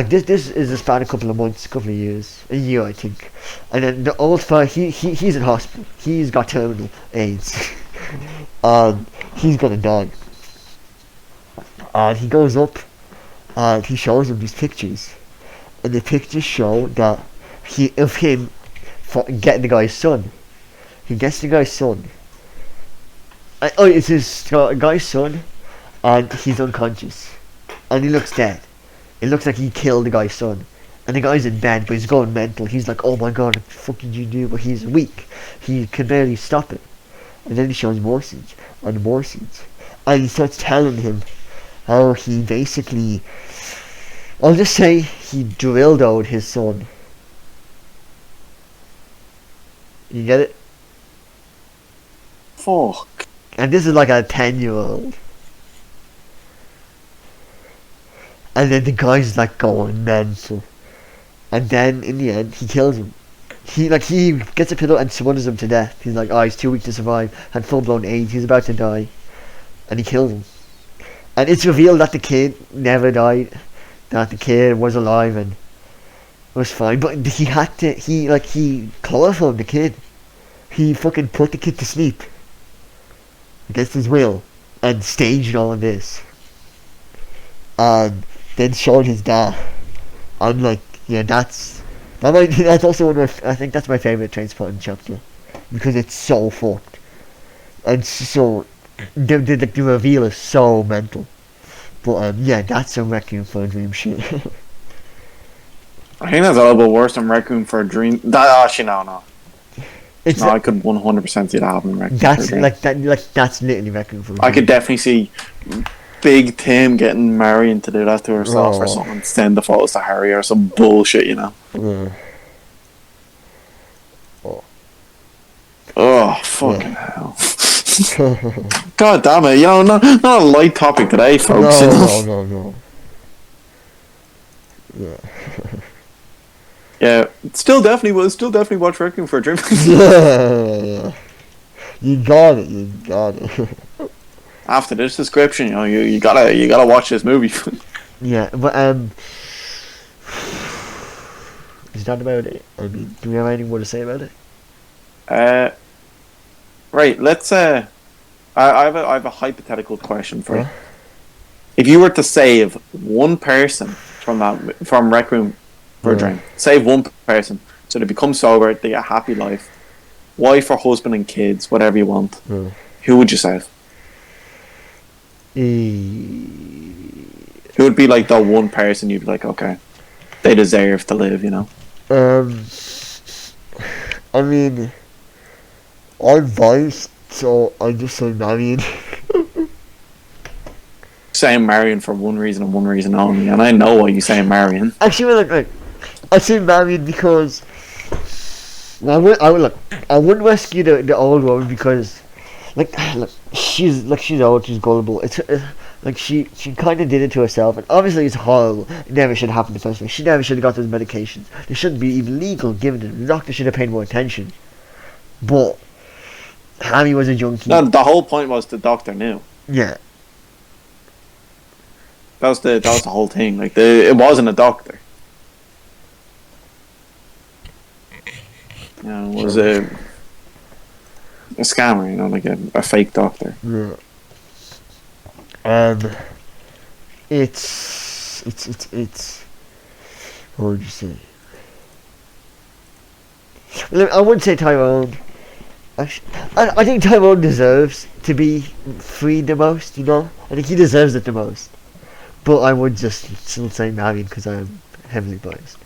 this is a span a couple of months, a couple of years, a year I think. And then the old fella, he's in hospital. He's got terminal AIDS. And he's gonna die. And he goes up and he shows him these pictures. And the pictures show that of him getting the guy's son. He gets the guy's son. It's his guy's son, and he's unconscious. And he looks dead. It looks like he killed the guy's son. And the guy's in bed, but he's going mental. He's like, oh my god, what the fuck did you do? But he's weak. He can barely stop it. And then he shows more scenes, and more scenes. And he starts telling him how he basically, I'll just say, he drilled out his son. You get it? Fuck. And this is like a 10-year-old. And then the guy's like going mental. And then in the end, he kills him. He gets a pillow and smothers him to death. He's like, he's too weak to survive. Had full-blown AIDS. He's about to die. And he kills him. And it's revealed that the kid never died. That the kid was alive and was fine. But he had to, he chloroformed the kid. He fucking put the kid to sleep. Against his will. And staged all of this. And then showed his dad. I'm like, yeah, that's also one of I think that's my favourite Trainspotting chapter. Because it's so fucked. And so, the reveal is so mental. But, yeah, that's a Requiem for a Dream shit. I think that's a little bit worse than Requiem for a Dream. Actually, no. I could 100% see that happening. That's literally Requiem for a Dream. I could definitely see Big Tim getting Marion to do that to herself or something. Send the photos to Harry or some bullshit, Yeah. Oh, fucking hell. God damn it, not a light topic today, folks. No. Yeah. Yeah, still definitely watch Requiem for a Dream. Yeah. You got it. After this description, you gotta watch this movie. Yeah, but is that about it? I mean, do we have anything more to say about it? Right. Let's. I have a hypothetical question for you. If you were to save one person from Requiem for a Dream, save one person so they become sober, they get a happy life, wife or husband and kids, whatever you want, who would you save? Who would be like the one person you'd be like, okay, they deserve to live, I mean, I'm biased, so I just say Marion. Saying Marion for one reason and one reason only, and I know why you say Marion. Actually, I say Marion because I wouldn't rescue the old woman because she's old, she's gullible. It's she kind of did it to herself, and obviously it's horrible. It never should have happened in the first place. She never should have got those medications. They shouldn't be even legal given to them. The doctor should have paid more attention. But Hammy was a junkie. No, the whole point was the doctor knew. Yeah. That was the whole thing. It wasn't a doctor. It was a scammer, like a fake doctor. Yeah. It's what would you say? I wouldn't say Tyrone. I think Tyrone deserves to be freed the most, I think he deserves it the most. But I would just still say Marion because I'm heavily biased.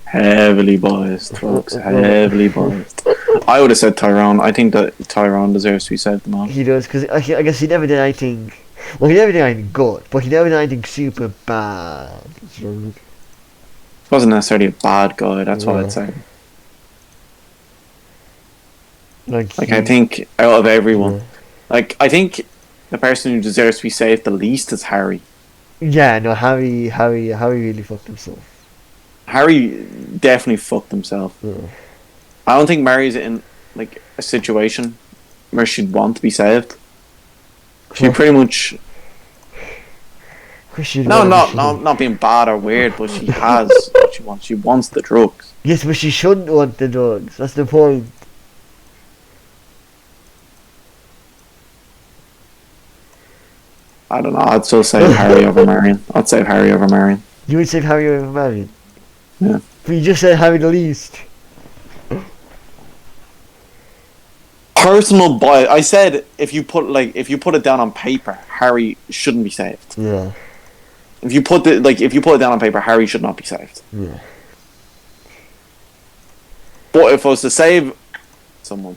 Heavily biased, folks. Heavily biased. I would have said Tyrone. I think that Tyrone deserves to be saved the most. He does, because I guess he never did anything. Well, he never did anything good, but he never did anything super bad. Wasn't necessarily a bad guy. That's what I'd say. Like I think out of everyone, I think the person who deserves to be saved the least is Harry. Yeah, no, Harry really fucked himself. Harry definitely fucked himself. Yeah. I don't think Mary's in like a situation where she'd want to be saved. She pretty much. Not being bad or weird, but she has what she wants. She wants the drugs. Yes, but she shouldn't want the drugs. That's the point. I don't know. I'd still save Harry over Marion. I'd save Harry over Marion. You would save Harry over Marion? Yeah. But you just said Harry the least. Personal bias. I said if you put it down on paper, Harry shouldn't be saved. Yeah. If you put it down on paper, Harry should not be saved. Yeah. But if I was to save someone,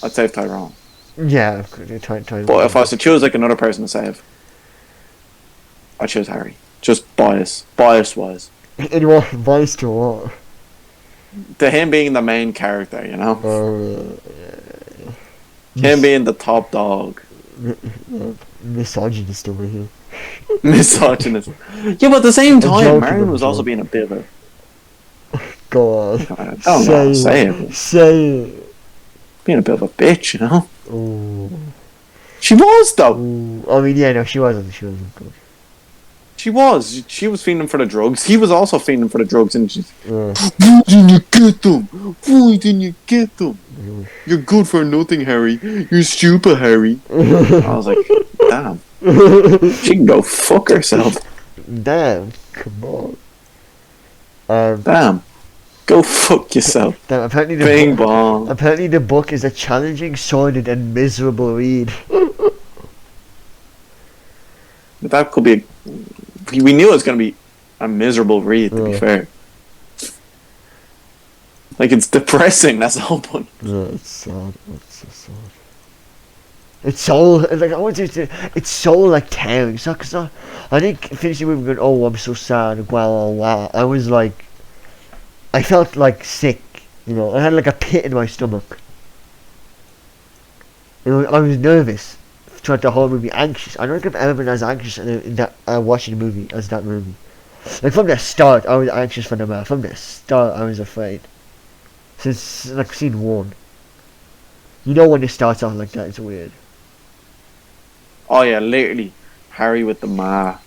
I'd save Tyrone. Yeah, But if I was to choose like another person to save, I choose Harry. Just bias wise. And what bias to what? To him being the main character, you know. Yeah. Him being the top dog. Misogynist over here. Misogynist. Yeah, but at the same time, Marion was also being a bit of a. God. I don't know. Say it. Say it. Being a bit of a bitch, you know. Ooh. She was though. Ooh. I mean, yeah, no, she wasn't good. She was. She was feeding for the drugs. He was also feeding for the drugs, and she's. Yeah. Why didn't you get them? Why didn't you get them? Mm. You're good for nothing, Harry. You're stupid, Harry. I was like, damn. She can go fuck herself. Damn. Come on. Damn. Go fuck yourself. Damn, apparently Bing bong. Apparently the book is a challenging, sordid, and miserable read. That could be. We knew it was going to be a miserable read. To be fair, like it's depressing. That's the whole point. Yeah, it's sad. It's so sad. It's so like I want to say it's so like tearing. It's not. I think finishing the movie going, oh, I'm so sad. Wow. I was like, I felt like sick. You know, I had like a pit in my stomach. You know, I was nervous throughout the whole movie, anxious. I don't think I've ever been as anxious in that watching a movie as that movie. Like from the start, I was anxious for the man. From the start, I was afraid. Since like scene 1, you know when it starts off like that, it's weird. Oh yeah, literally, Harry with the ma,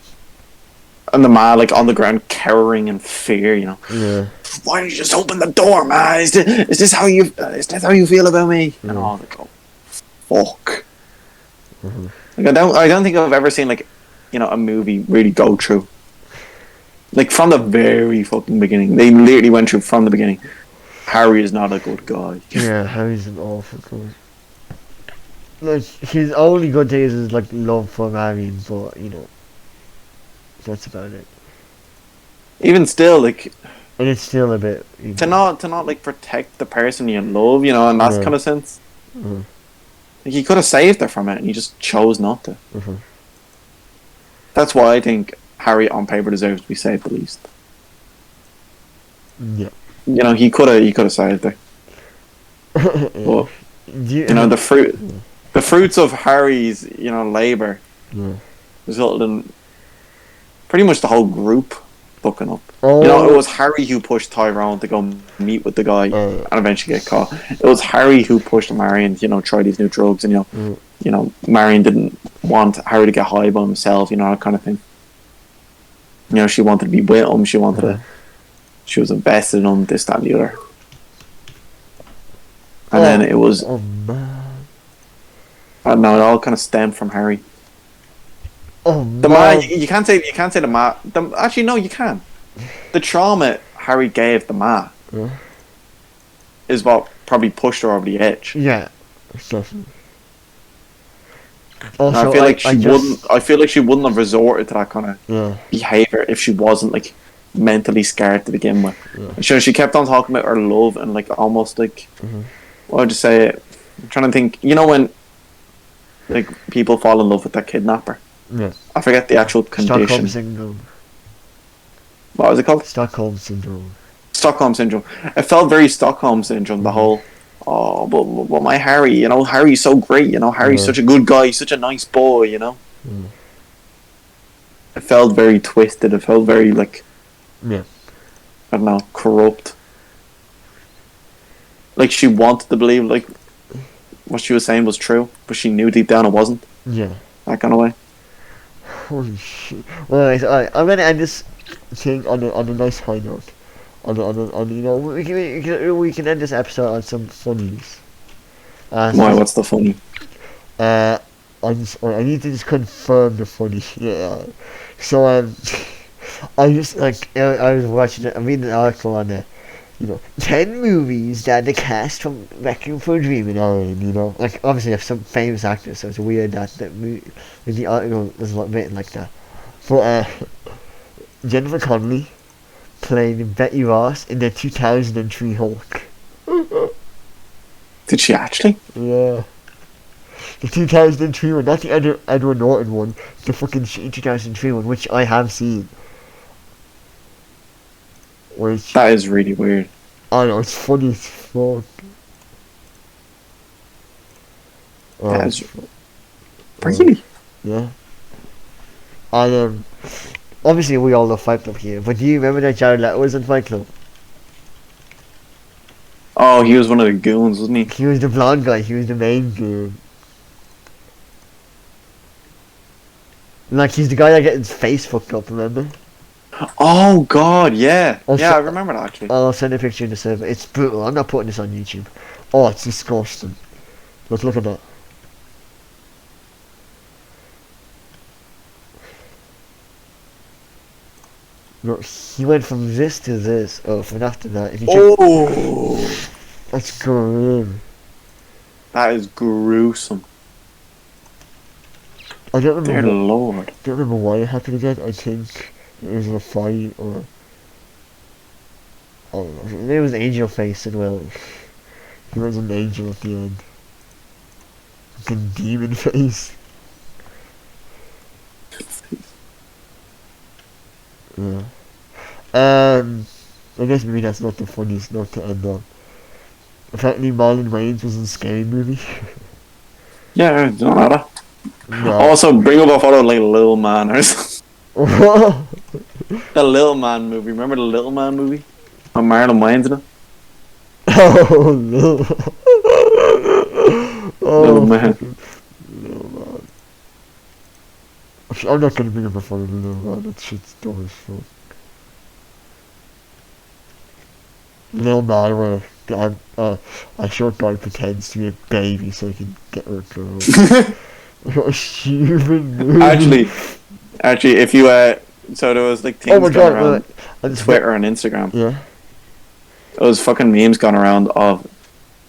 and the ma like on the ground cowering in fear. You know. Yeah. Why don't you just open the door, ma? Is this how you feel about me? Yeah. And all like, oh, fuck. Mm-hmm. Like I don't think I've ever seen like, you know, a movie really go through. Like from the very fucking beginning, they literally went through from the beginning. Harry is not a good guy. Yeah, Harry's an awful guy. Like his only good days is like love for Marion, but you know, that's about it. Even still, like, and it's still a bit to not like protect the person you love, you know, in that kind of sense. Mm-hmm. Like he could have saved her from it, and he just chose not to. Mm-hmm. That's why I think Harry on paper deserves to be saved the least. Yeah. You know, he could have saved her. But you know, the fruits of Harry's, you know, labour resulted in pretty much the whole group fucking up. Oh. You know, it was Harry who pushed Tyrone to go meet with the guy and eventually get caught. It was Harry who pushed Marion, you know, try these new drugs, and you know, Marion didn't want Harry to get high by himself, you know, that kind of thing. You know, she wanted to be with him. She wanted to. She was invested in him. This, that, and the other. And then it was. Oh man! I don't know. It all kind of stemmed from Harry. Oh the man. You can't say the ma. Actually, no, you can. The trauma Harry gave the ma is what probably pushed her over the edge. Yeah. Also, I feel like I feel like she wouldn't have resorted to that kind of behavior if she wasn't like mentally scarred to begin with. So she kept on talking about her love and like almost like what would you say? I'm trying to think. You know when like people fall in love with their kidnapper. Yeah. I forget the actual Stockholm condition. syndrome. What was it called? Stockholm syndrome. Stockholm syndrome. It felt very Stockholm syndrome. The whole, oh, but my Harry, Harry's so great. Harry's such a good guy, such a nice boy. It felt very twisted. It felt very Yeah. I don't know, corrupt. Like she wanted to believe what she was saying was true, but she knew deep down it wasn't. Yeah. That kind of way. Holy shit. Well, alright, I'm gonna end this thing on a nice high note. We can end this episode on some funnies. Why? What's the funny? I need to just confirm the funny. Yeah. So I just I was watching it. I'm reading an article on it. 10 movies that the cast from Requiem for a Dream are in, obviously there's some famous actors, so it's weird that the article is not written like that. But Jennifer Connelly played Betty Ross in the 2003 Hulk. Did she actually? Yeah. The 2003 one, not the Edward Norton one, the fucking shitty 2003 one, which I have seen. That is really weird. I know, it's funny as fuck. That is really? Yeah. And obviously we all love Fight Club here, but do you remember that Jared Leto was in Fight Club? Oh, he was one of the goons, wasn't he? He was the blonde guy, he was the main goon. He's the guy that gets his face fucked up, remember? Oh god, yeah. I remember that actually. I'll send a picture in the server. It's brutal. I'm not putting this on YouTube. Oh, it's disgusting. Look at that. Look, he went from this to this. Oh, from that to that. If you check, that's grim. That is gruesome. I don't remember. Dear Lord. I don't remember why it happened again. I think it was a fight or I don't know. There was Angel Face and well, he was an angel at the end. Fucking demon face. Yeah. I guess maybe that's not the funniest note to end on. Apparently Marlon Wayans was in a Scary Movie. Yeah, it don't matter. No. Also, bring up a photo of Little Man or something. The Little Man movie. Remember the Little Man movie? On Marlon Wayans in it? Oh no. Little Man. Little Man. I'm not gonna bring up a photo of Little Man. That shit's dumb as fuck. Little Man where a short guy pretends to be a baby so he can get her a girl. What a stupid movie. Actually, if you so there was things going around on Twitter and Instagram. Yeah. There was fucking memes going around of.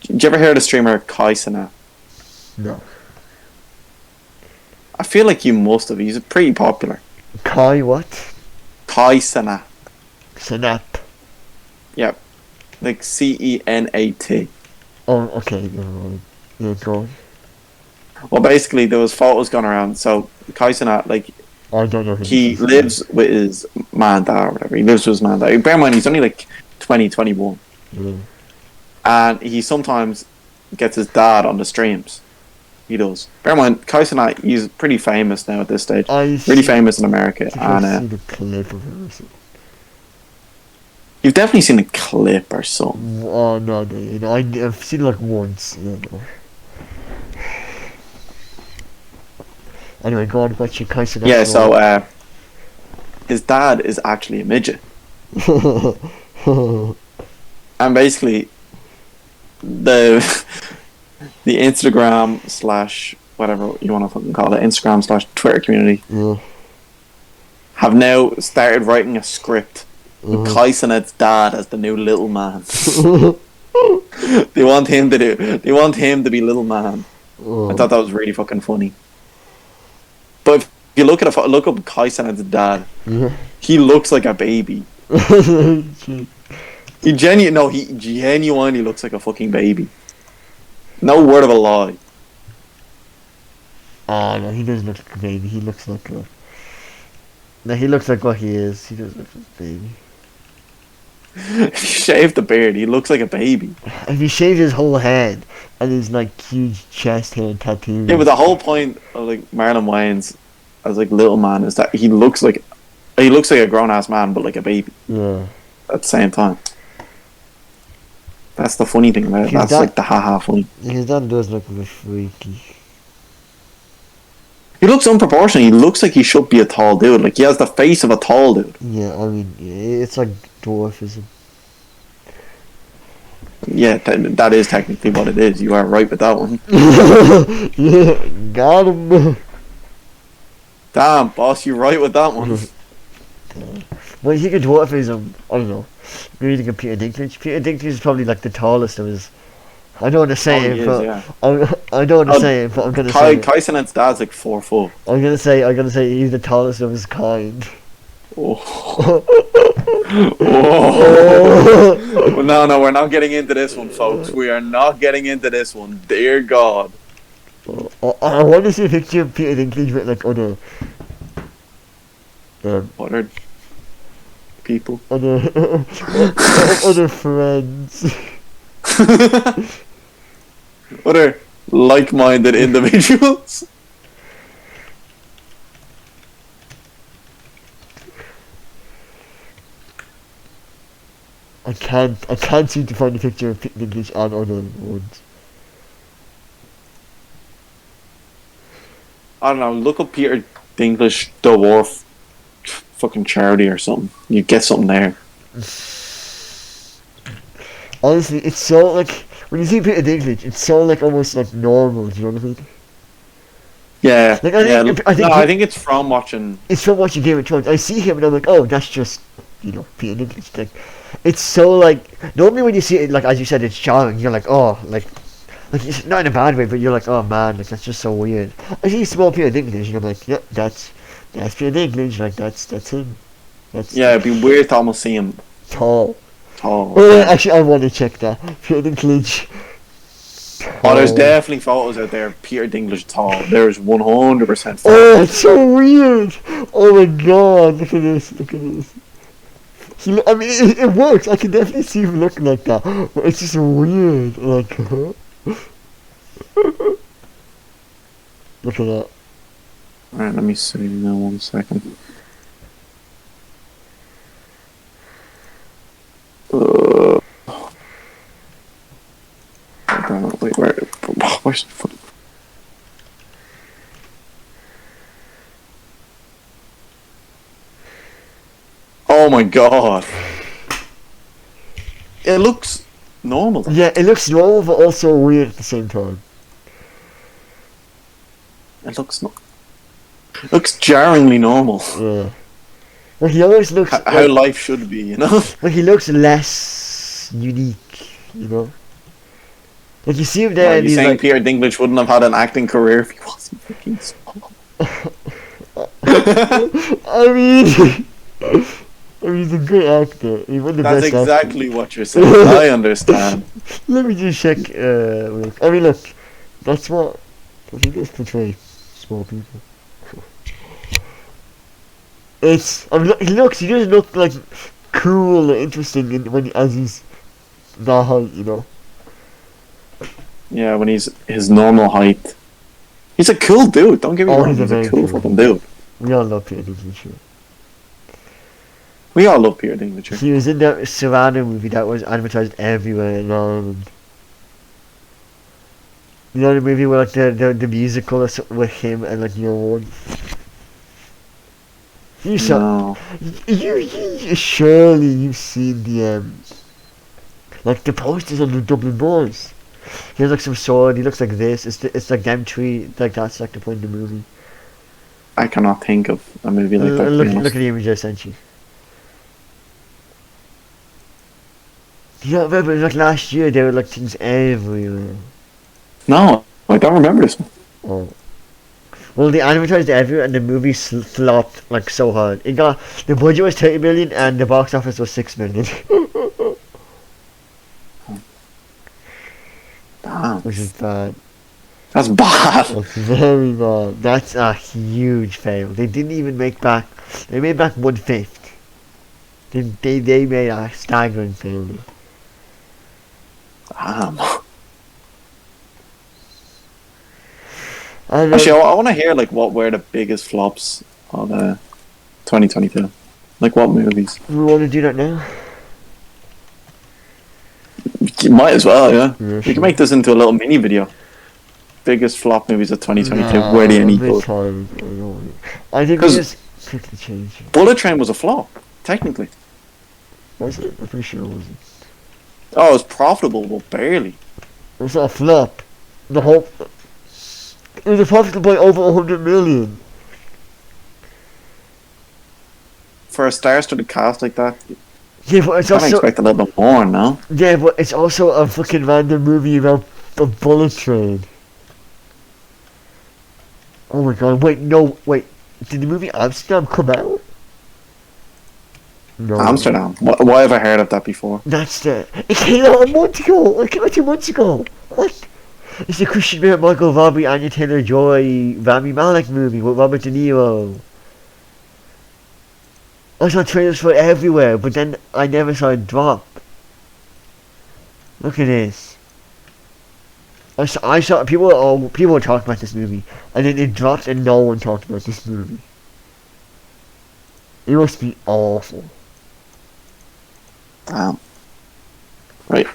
Did you ever hear of the streamer Kai Cenat? No. I feel like you must have. He's pretty popular. Kai what? Kai Cenat. Cenat. Yep. Like CENAT. Oh, okay. Never mind. Yeah, go on. Well, basically, there was photos going around. So Kai Cenat, I don't know. He lives with his man, dad, or whatever. He lives with his man, dad. Bear in mind, he's only 20, 21. Yeah. And he sometimes gets his dad on the streams. He does. Bear in mind, Kai Cenat, he's pretty famous now at this stage. Really famous in America. I've seen a clip of him or something. You've definitely seen a clip or something. Oh, no. I've seen it once. Anyway, go on, what's your Kai Cenat? Yeah, so, his dad is actually a midget. And basically, the Instagram / whatever you want to fucking call it, Instagram / Twitter community, have now started writing a script with Kai Cenat's dad as the new Little Man. They want him to be Little Man. I thought that was really fucking funny. But if you look up Kai Cenat's dad, he looks like a baby. He genuinely looks like a fucking baby. No word of a lie. Ah, no, he doesn't look like a baby. He looks like a... No, he looks like what he is. He doesn't look like a baby. If you shave the beard, he looks like a baby. If he shaved his whole head and his like huge chest hair and tattoos. Yeah, but the whole point of like Marlon Wayans as like little man is that he looks like a grown ass man, but like a baby. Yeah. At the same time. That's the funny thing about it. That's like the haha funny. His dad does look a bit freaky. He looks unproportionate. He looks like he should be a tall dude. Like he has the face of a tall dude. Yeah, I mean, it's like dwarfism. Yeah, that is technically what it is. You are right with that one. Yeah, got him. Damn, boss, you're right with that one. Well, you think of dwarfism, I don't know. Maybe you think of Peter Dinklage. Peter Dinklage is probably like the tallest of his. I don't want to say it, but yeah. I don't want to say it, but I'm gonna say it. Tyson and dad's like 4 foot. I'm gonna say he's the tallest of his kind. Oh. Oh. Well, no, we're not getting into this one, folks. We are not getting into this one. Dear God. I want to see a picture of Peter Dinklage with like other people. Other friends. Other like-minded individuals. I can't seem to find a picture of Peter Dinklage and other ones. I don't know, look up Peter Dinklage dwarf fucking charity or something. You get something there. Honestly, it's so like when you see Peter Dinklage, it's so like almost like normal. Do you know what I mean? Yeah, like, I think it's from watching. It's from watching Game of Thrones. I see him and I'm like, oh, that's just Peter Dinklage. Like, it's so like normally when you see it, like as you said, it's charming. You're like, oh, like it's not in a bad way, but you're like, oh man, like that's just so weird. I see small Peter Dinklage, and I'm like, yep, that's Peter Dinklage. Like that's him. It'd be weird to almost see him tall. Oh, actually, I want to check that. Peter Dinklage. Oh, there's definitely photos out there. Peter Dinklage tall. There's 100%. Oh, it's so weird. Oh my god, look at this. I mean, it works. I can definitely see him looking like that. But it's just weird. Like, look at that. Alright, let me see now 1 second. Wait, where's the foot? Oh my god. It looks normal. Yeah, it looks normal but also weird at the same time. It looks jarringly normal. Yeah. Like he always looks how life should be, you know? Like he looks less unique, you know? Like you see him there and he's he's saying like... Peter Dinklage wouldn't have had an acting career if he wasn't fucking small. I mean, he's a good actor. He's one of the That's best exactly actors. what you're saying. I understand. Let me just check. I mean, look, that's what he does portray small people. He doesn't look like cool or interesting as he's that height, you know. Yeah, when he's his normal height. He's a cool dude, don't get me wrong. He's a cool fucking dude. We all love Peter Dinklage. We all love Peter Dinklage. He was in that Savannah movie that was advertised everywhere in Ireland. You know the movie where like the musical or something with him and like Neil Ward? You saw? No. You surely you've seen the like the posters on the Dublin Boys. He has like some sword. He looks like this. It's like them three. Like that's like the point of the movie. I cannot think of a movie like that. Look at the image I sent you. You don't remember? Like last year, there were like things everywhere. No, I don't remember this one. Oh. Well, they advertised it everywhere, and the movie flopped like so hard. The budget was 30 million, and the box office was 6 million. Damn. Which is bad. That's bad. That's very bad. That's a huge fail. They didn't even make back. They made back 1/5. They made a staggering failure. Damn. And Actually, I want to hear like what were the biggest flops of 2022. Like what movies? we want to do that now. You might as well, yeah. Yeah, We sure. can make this into a little mini video. Biggest flop movies of 2022. Nah, Were they any I'm a bit good? tired. I think we 'Cause- just quickly change it. Bullet Train was a flop, technically. Was it? I'm pretty sure it wasn't. Oh, it was profitable, but barely. It's not a flop. The whole. It was a profit by over 100 million. For a star-studded cast like that, Yeah, but it's I also expect a little bit more now. but it's also a fucking random movie about a bullet train. Oh my god! Wait, no, wait. Did the movie Amsterdam come out? No. Amsterdam. Why have I heard of that before? That's the. It came out a month ago. It came out 2 months ago. What? It's the Christian Bale, Michael Robbie, Anya Taylor-Joy, Rami Malek movie with Robert De Niro. I saw trailers for it everywhere, but then I never saw it drop. Look at this. I saw people were talking about this movie, and then it dropped, and no one talked about this movie. It must be awful. Damn. Right.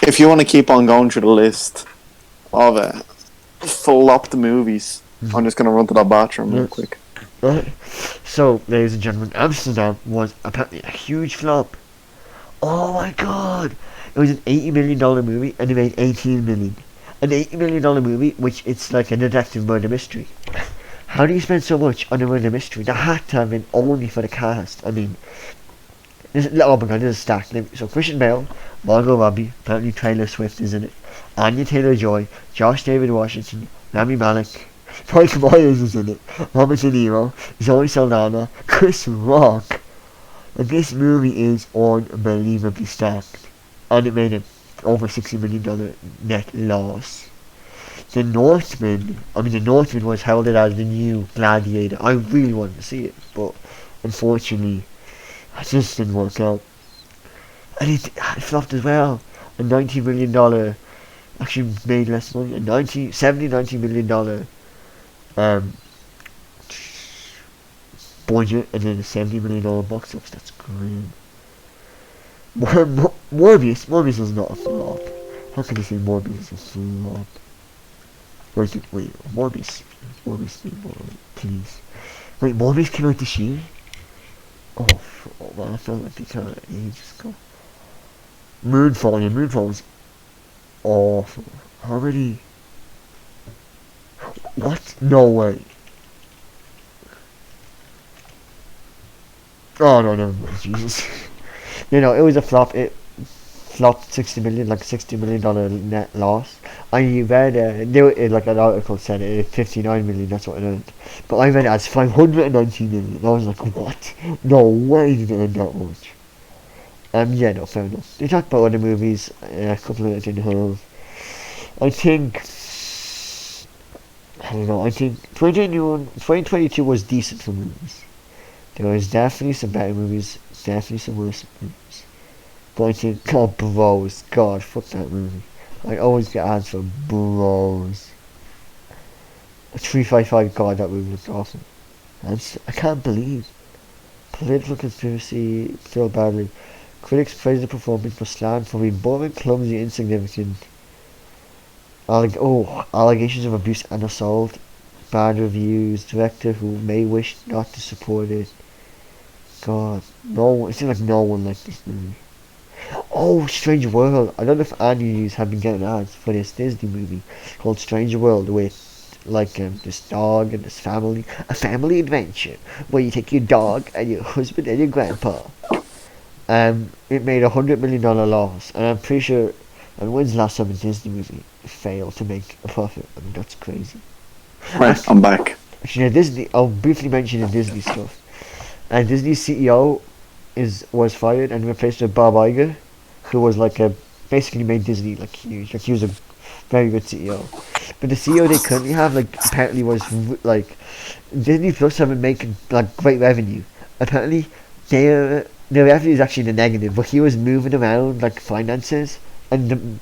If you want to keep on going through the list of flopped movies, I'm just going to run to that bathroom real Yes. quick. Right. So, ladies and gentlemen, Amsterdam was apparently a huge flop. Oh my god! It was an $80 million movie, and it made $18 million. An $80 million movie, which it's like a detective murder mystery. How do you spend so much on a murder mystery? That had to have been only for the cast. I mean, oh my god, this is stacked. So Christian Bale, Margot Robbie, apparently Taylor Swift is in it, Anya Taylor-Joy, Josh David Washington, Rami Malek, Mike Myers is in it, Robert De Niro, Zoe Saldana, Chris Rock. And this movie is unbelievably stacked. And it made over $60 million net loss. The Northman was heralded as the new Gladiator. I really wanted to see it, but unfortunately, it just didn't work out. And it flopped as well. A $90 million, actually made less money, a $90 million budget, and then a $70 million box office. That's great. Morbius is not a flop. How can you say Morbius is a flop? Wait, Morbius, please. Wait, Morbius came out this year? Oh man, I felt like they came out ages ago. Moonfall was awful. How many? What? No way. Oh no, Jesus. You know, it was a flop. It flopped $60 million net loss. I read like an article said it 59 million. That's what it earned. But I read it as 519 million. I was like, what? No way did it earn that much. Yeah, no, fair enough. They talked about other movies. A couple of it didn't have. I think 2022 was decent for movies. There was definitely some better movies, definitely some worse movies. But I think, Bros, God, fuck that movie. I always get ads for Bros. 355, God, that movie was awful. I can't believe. Political conspiracy, still badly. Critics praise the performance but slammed for being boring, clumsy, insignificant. Allegations of abuse and assault. Bad reviews. Director who may wish not to support it. God, it seems like no one liked this movie. Oh, Strange World. I don't know if any of you have been getting ads for this Disney movie called Strange World with this dog and this family. A family adventure where you take your dog and your husband and your grandpa. It made $100 million loss, and I'm pretty sure. And when's the last time a Disney movie failed to make a profit? I mean, that's crazy. Right, I'm back. Actually, I'll briefly mention the Disney stuff. And Disney's CEO was fired and replaced with Bob Iger, who was basically made Disney huge. He was a very good CEO. But the CEO they currently have, like, apparently was like Disney Plus have been making like great revenue. Apparently, their revenue is actually in the negative, but he was moving around like finances and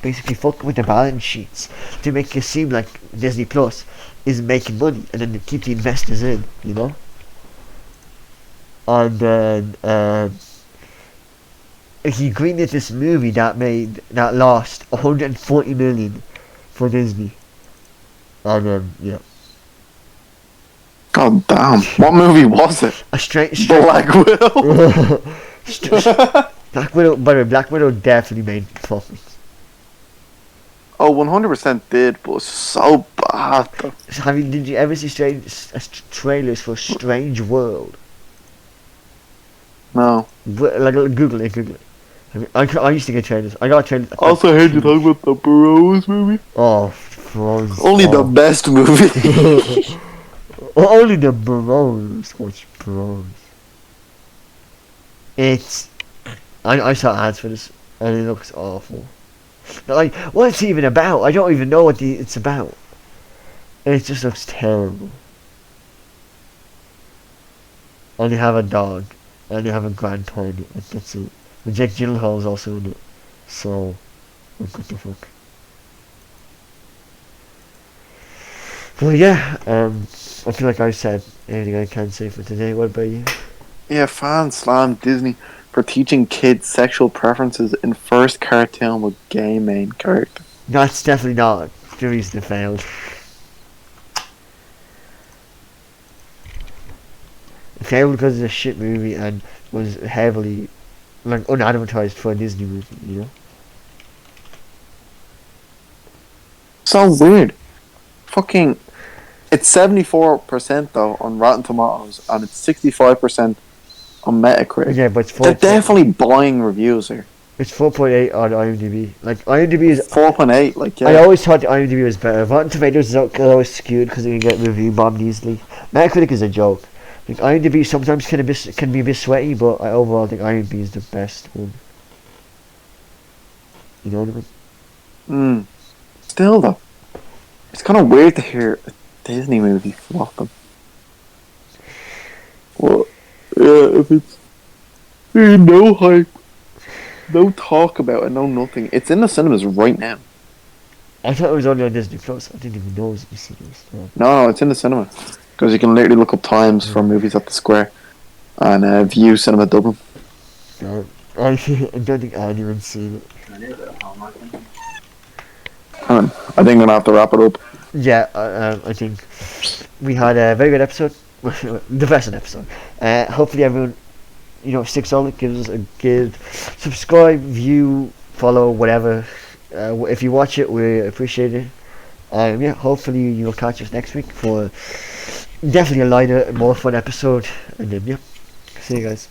basically fucking with the balance sheets to make it seem like Disney Plus is making money, and then to keep the investors in, you know. And then he greenlit this movie that lost 140 million for Disney. And yeah. God damn! What movie was it? A straight Black Widow. Black Widow, by the way, Black Widow definitely made profits. Oh, 100% did, but it's so bad. Though. So, did you ever see trailers for Strange World? No. Like, Google it. I used to get trailers. I got trailers. Also heard you talk about the Bros movie. Oh, Bros. Only the best movie. Only the Bros watch Bros. It's... I saw ads for this, and it looks awful. Like, what's it even about? I don't even know what it's about. It just looks terrible. And you have a dog, and you have a grandpa in it, and that's it. And Jake Gyllenhaal is also in it. So, what the fuck? Well, yeah, I feel like I said everything I can say for today. What about you? Yeah, fans slam Disney for teaching kids sexual preferences in first cartoon with gay main character. That's definitely not the reason it failed. It failed because it's a shit movie and was heavily, like, unadvertised for a Disney movie, you know? So weird. Fucking... It's 74% though on Rotten Tomatoes, and it's 65% on Metacritic. Yeah, but it's They're definitely buying reviews here. It's 4.8 on IMDb. Like, IMDb is... 4.8, like, yeah. I always thought the IMDb was better. Rotten Tomatoes is always skewed because you can get review bombed easily. Metacritic is a joke. Like, IMDb sometimes can be a bit sweaty, but I overall think IMDb is the best one. You know what I mean? Still though, it's kind of weird to hear a Disney movie flopping. Well, yeah, if it's no hype, no talk about it, no nothing. It's in the cinemas right now. I thought it was only on Disney Plus. I didn't even know it was in the cinemas. No, it's in the cinema. Because you can literally look up times for movies at the Square and view Cinema Dublin. No, I don't think anyone's seen it. I think I'm going to have to wrap it up. Yeah, I think we had a very good episode. The best episode. Hopefully everyone, sticks on it, gives us a good subscribe, view, follow, whatever. If you watch it, we appreciate it. Yeah, hopefully you'll catch us next week for definitely a lighter, more fun episode. And then, yeah, see you guys.